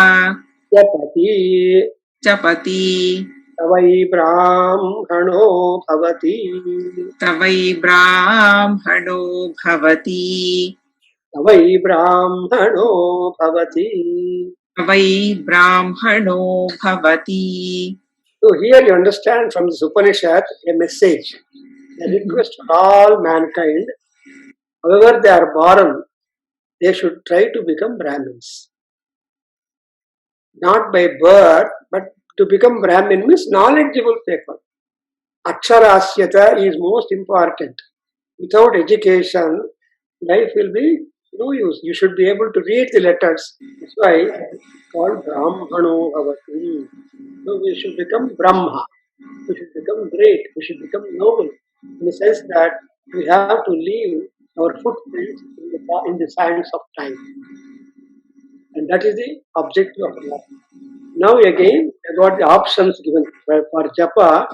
Japati. Japati. Tavai brahmano bhavati. Tavai brahmano bhavati. Tavai brahmano bhavati. Tavai brahmano bhavati. So here you understand from this Upanishad a message, a request for all mankind. However they are born, they should try to become Brahmins. Not by birth, but to become Brahmin means knowledgeable people. Aksharasyata is most important. Without education, life will be no use. You should be able to read the letters. That's why it's called Brahmano Bhavati. So we should become Brahma. We should become great. We should become noble. In the sense that we have to leave our footprints in the sands of time. And that is the objective of life. Now again, about the options given for japa,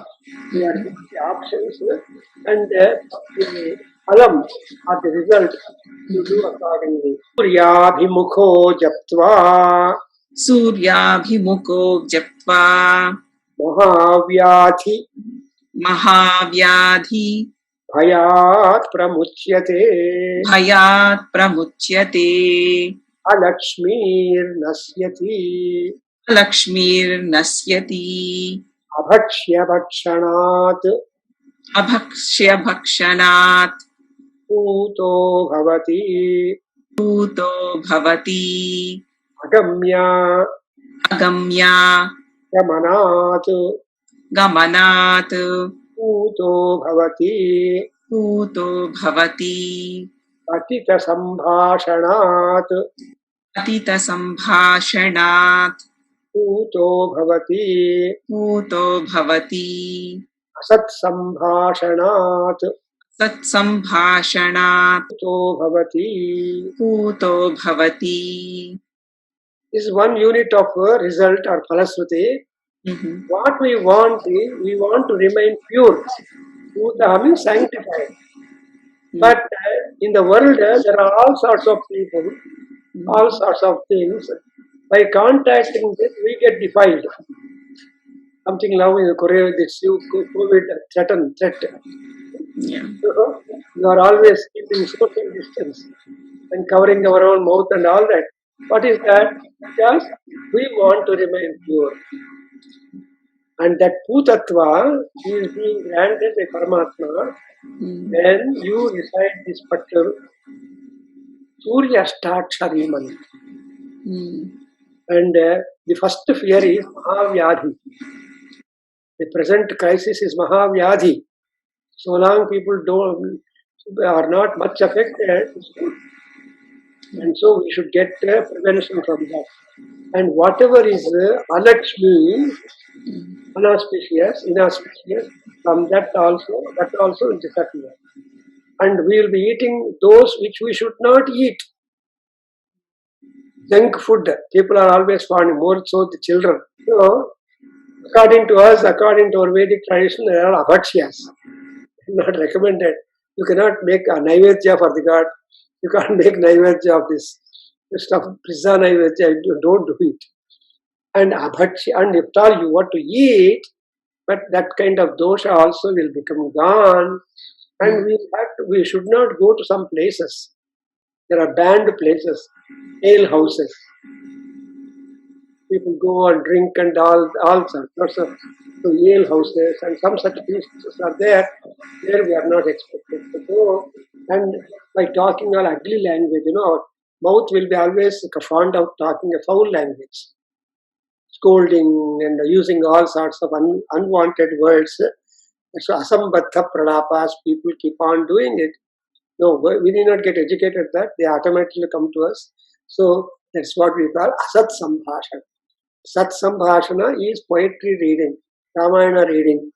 we are given the options and the alam or the result to do accordingly. Suryabhimukho japtva Suryabhimuko japtva mahavyadhi mahavyadhi bhayat pramuchyate bhayat pramuchyate alakshmir nasyati lakshmir nasyati abhakshya bhakshanat abhakshya bhakshanat puto bhavati puto bhavati agamya agamya gamanat gamanat puto bhavati puto bhavati patita sambhashanat atita sambhashanat puto bhavati puto bhavati asat sambhashanat sat sambhashanat puto bhavati. puto bhavati. This is one unit of result or phalasruti. What we want is, we want to remain pure. Puta means sanctified. But in the world, there are all sorts of people, all sorts of things. By contacting this, we get defiled. Something now in Korea, this COVID threat. Yeah. So, you are always keeping social distance and covering our own mouth and all that. What is that? Because we want to remain pure. And that Putatva is being granted by Paramatma when you recite this particular Surya Atharvaseersham mantra. And the first fear is Mahavyadhi. The present crisis is Mahavyadhi. So long people are not much affected, it's good. And so we should get prevention from that. And whatever is Alakshmi, inauspicious, from that also will disappear. And we will be eating those which we should not eat. Junk food, people are always fond, more so the children. So, according to us, according to our Vedic tradition, they are abhakshas. Not recommended. You cannot make a naivedya for the god. You can't make naivedya of this stuff. Pizza naivedya, you don't do it. And abhakshya, and if all you want to eat, but that kind of dosha also will become gone. And we should not go to some places. There are banned places, ale houses. People go and drink and all sorts of ale houses, and some such places are there where we are not expected to go. And by talking an ugly language, our mouth will be always fond of talking a foul language, scolding and using all sorts of unwanted words. So asambaddha pralapas, people keep on doing it. No, we need not get educated that. They automatically come to us. So that's what we call asat sambhashana. Sat sambhashana is poetry reading, Ramayana reading,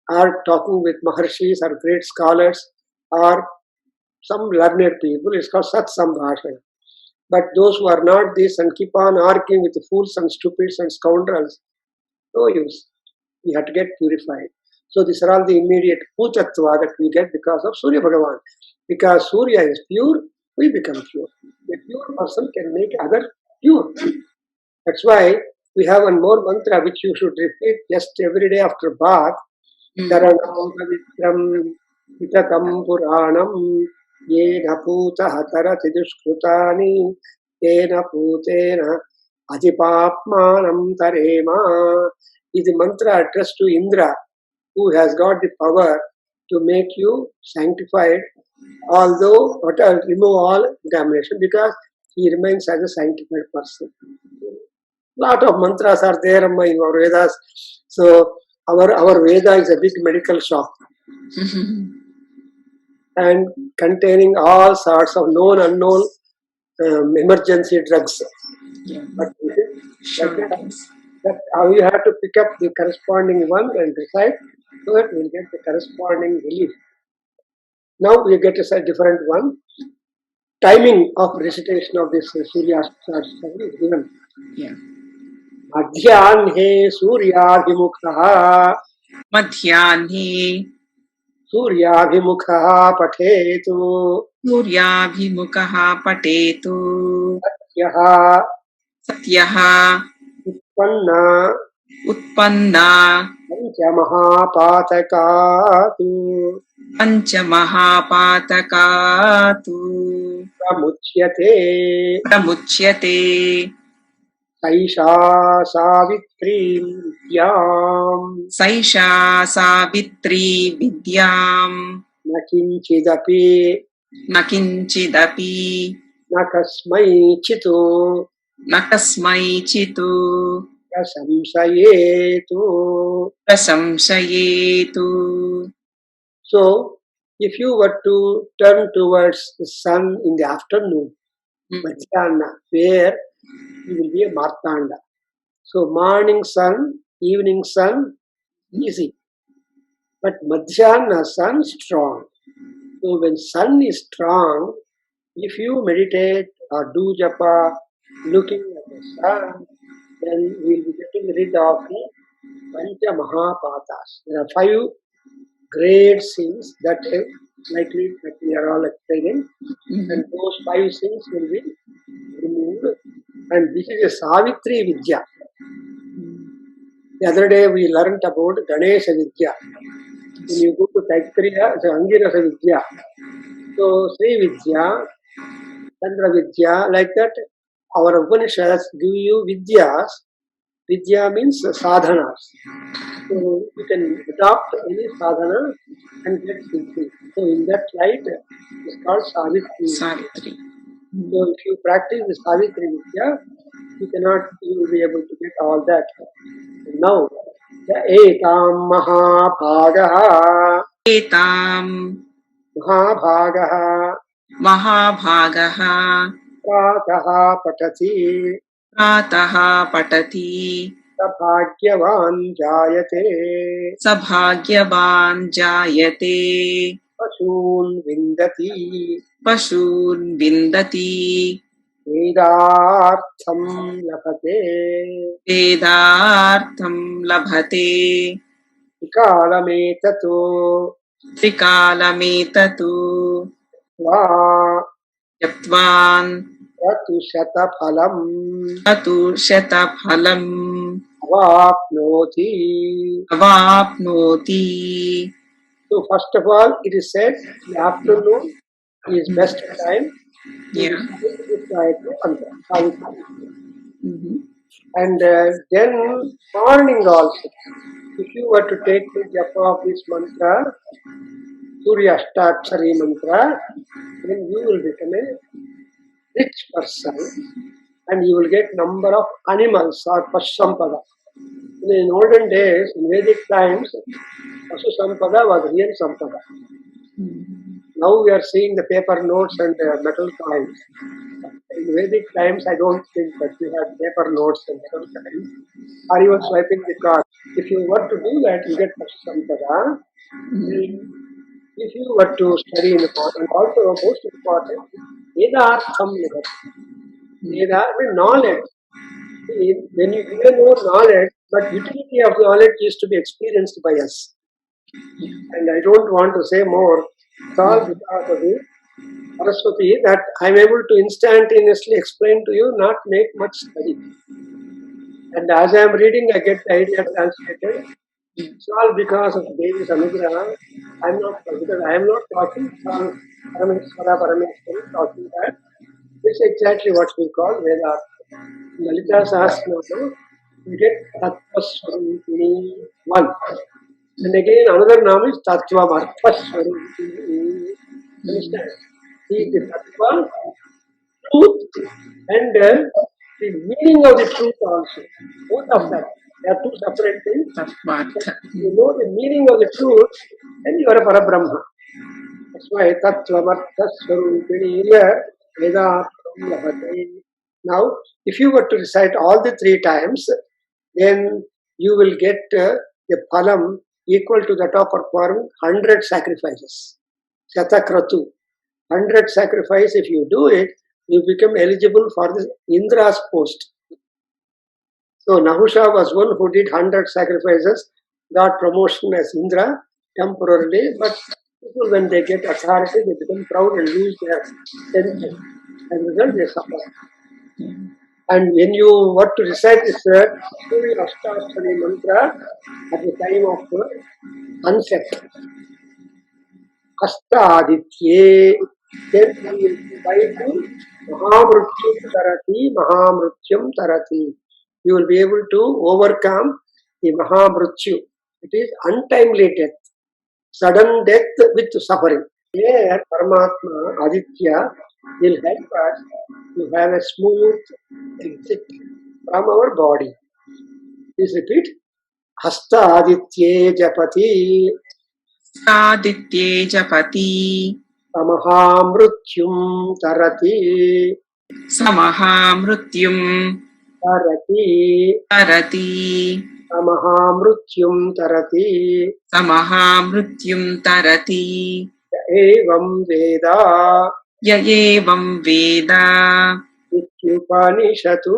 or talking with maharshis or great scholars or some learned people. It's called sat sambhashana. But those who are not this and keep on arguing with fools and stupids and scoundrels, no use. We have to get purified. So these are all the immediate putatva that we get because of Surya Bhagavan. Because Surya is pure, we become pure. A pure person can make other pure. That's why we have one more mantra which you should repeat just every day after bath. Dharanam pavitram vitatam puranam yena puta hatarati duskrutani yena putena adipapmanam tarema is the mantra addressed to Indra, who has got the power to make you sanctified, although remove all damnation, because he remains as a sanctified person. Lot of mantras are there in our Vedas. So our Veda is a big medical shop. and containing all sorts of known, unknown emergency drugs. Yeah. But Sure. that how you have to pick up the corresponding one and recite, so that you will get the corresponding relief. Now you get a different one. Timing of recitation of this Surya Atharvaseersha is given. Yeah. Madhyane Suryabhimukha Madhyane Suryabhimukha Pathetu Suryabhimukah patetu Yaha Satyaha Utpanna Utpanna Pancamahapatakatu Pancamahapatakatu Pramuchyate Pramuchyate Saisha Savitri Vidyam Saisha Saavitri Vidyam Nakinchidapi Nakinchidapi Nakasmai Chitu Nakasmai Chitu Prasamsayetu. Prasamsayetu. So, if you were to turn towards the sun in the afternoon, Madhyana, where you will be a Martanda. So, morning sun, evening sun, easy. But Madhyana sun, strong. So, when sun is strong, if you meditate or do japa, looking at the sun, then we will be getting rid of the Pancha Mahapatas. There are 5 great sins that likely that we are all explaining, and those 5 sins will be removed. And this is a Saavitri Vidya. The other day we learned about Ganesha Vidya. When you go to Taittiriya, it's Angirasa Vidya. So Sri Vidya, Chandra Vidya, like that, our Upanishads give you Vidyas. Vidya means sadhanas. So you can adopt any sadhana and get siddhi. So in that light, it's called Saavitri. Savitri. So if you practice the Saavitri Vidya, you will be able to get all that. Now, the Ekam Mahabhagaha Etam Mahabhagaha Mahabhagaha Prataha Patati Prataha Patati Sabhagyavan Jayate Sabhagyavan Jayate Pasun Vindati Pashun Vindati Vedartham Lapate Vedartham Labhate Vikalametatu Trikalametatu Va Yatvan Ratushata Phalam Atu Shataphalam Avapnoti. Avapnoti. So first of all, it is said the afternoon is best time to Yeah. recite this Gayatri Mantra. Mm-hmm. And then morning also, if you were to take the japa of this mantra, Surya Ashtakshari mantra, then you will become a rich person and you will get number of animals or Pasampada. In olden days, in Vedic times, Pasu Sampada was real Sampada. Now we are seeing the paper notes and metal coins. In Vedic times, I don't think that we had paper notes and metal coins, or even swiping the card. If you were to do that, you get Sampada. If you were to study in the course, and also most important, Vedartham Nivati. Veda means knowledge. See, when you gain more knowledge, but utility of knowledge is to be experienced by us. And I don't want to say more. It's all because of the Saraswati that I'm able to instantaneously explain to you, not make much study. And as I'm reading, I get the idea translated. It's all because of Devi's Anugraha. I'm not, because I am not talking from Parameshwara talking that. It's exactly what we call Vedas. Lalita Sahasranam, you get Tattva Swarupini 1. And again, another name is Tattva Martha Swarupini. Understand? See the Tattva, truth, and the meaning of the truth also. Both of them. They are 2 separate things. Tattvartha. You know the meaning of the truth, then you are a Parabrahma. That's why Tattvamartha Swarupini Vedatam Labhate. Now, if you were to recite all the 3 times, then you will get the phalam equal to that of performing 100 sacrifices. Shatakratu. 100 sacrifice, if you do it, you become eligible for the Indra's post. So Nahusha was one who did 100 sacrifices, got promotion as Indra temporarily, but people, when they get authority, they become proud and lose their senses. As a result, they suffer. And when you were to recite this Surya Ashtashari mantra at the time of sunset, Astaditye, then you will try to Mahamrutyum Tarati. You will be able to overcome the Mahamrutyu. It is untimely death, sudden death with suffering. Here, Paramatma, Aditya, will help us to have a smooth exit from our body. Please repeat. Hasta Aditye Japati. Aditye Japati. Samahamrutyum Tarati. Samahamrutyum Tarati. Tarati. Samahamrutyum Tarati. Samahamrutyum Tarati. Evam Veda. Yayevam Veda. Upanishadu.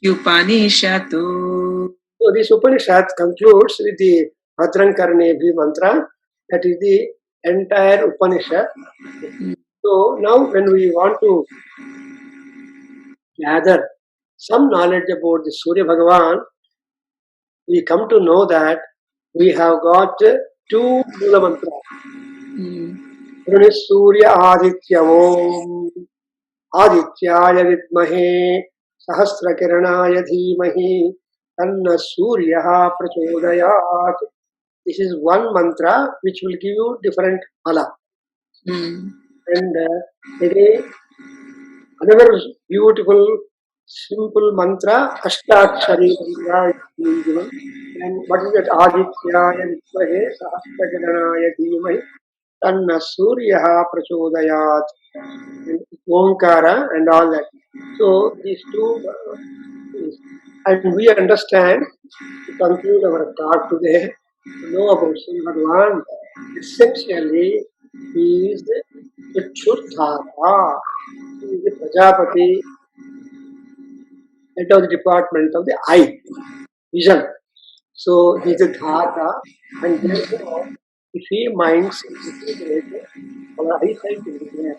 Upanishadu. So this Upanishad concludes with the Bhadrankarnebhi mantra. That is the entire Upanishad. So now when we want to gather some knowledge about the Surya Bhagavan, we come to know that we have got 2 Mula mantras. Surya Aditya Om Adityaya Vidmahe Sahasra Kiranaya Dhimahi Tanna Surya Prachodayat. This is one mantra which will give you different phala. And again, another beautiful, simple mantra, Ashtakshari mantra is being given. And what is that? Adityaya Vidmahe Sahasra Kiranaya Dhimahi Tanna Surya Prachodayat. And Omkara and all that. So these 2 things. And we understand, to conclude our talk today, to know about Surya Bhagavan, essentially he is the Churdhara, he is the Prajapati, head of the department of the eye, vision. So he is a Dhata, and therefore, if he minds, our eyesight will be there.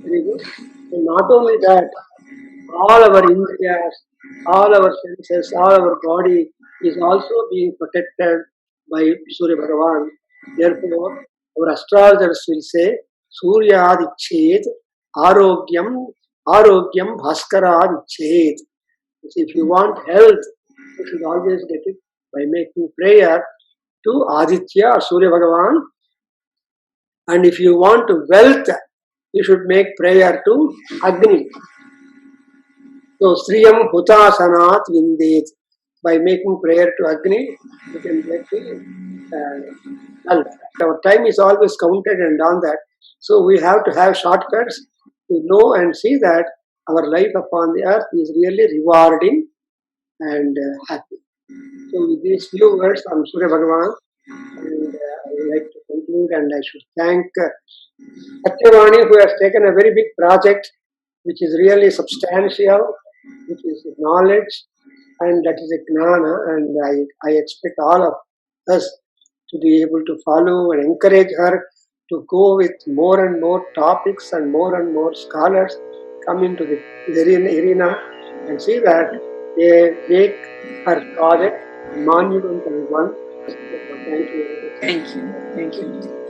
Very good. So not only that, all our indriyas, all our senses, all our body is also being protected by Surya Bhagavan. Therefore, our astrologers will say, Surya Adichet, Arogyam, Arogyam Bhaskara Adichet. If you want health, you should always get it by making prayer to Aditya or Surya Bhagavan. And if you want wealth, you should make prayer to Agni. So, Sriyam Hutasanat Vindet. By making prayer to Agni, you can get the wealth. Our time is always counted and on that. So, we have to have shortcuts to know and see that our life upon the earth is really rewarding and happy. So, with these few words from Surya Bhagavan, and I would like to conclude, and I should thank Satyavani, who has taken a very big project which is really substantial, which is knowledge, and that is a gnana, and I expect all of us to be able to follow and encourage her to go with more and more topics and more scholars come into the arena and see that they make her project a monumental one. Thank you. Thank you. Thank you.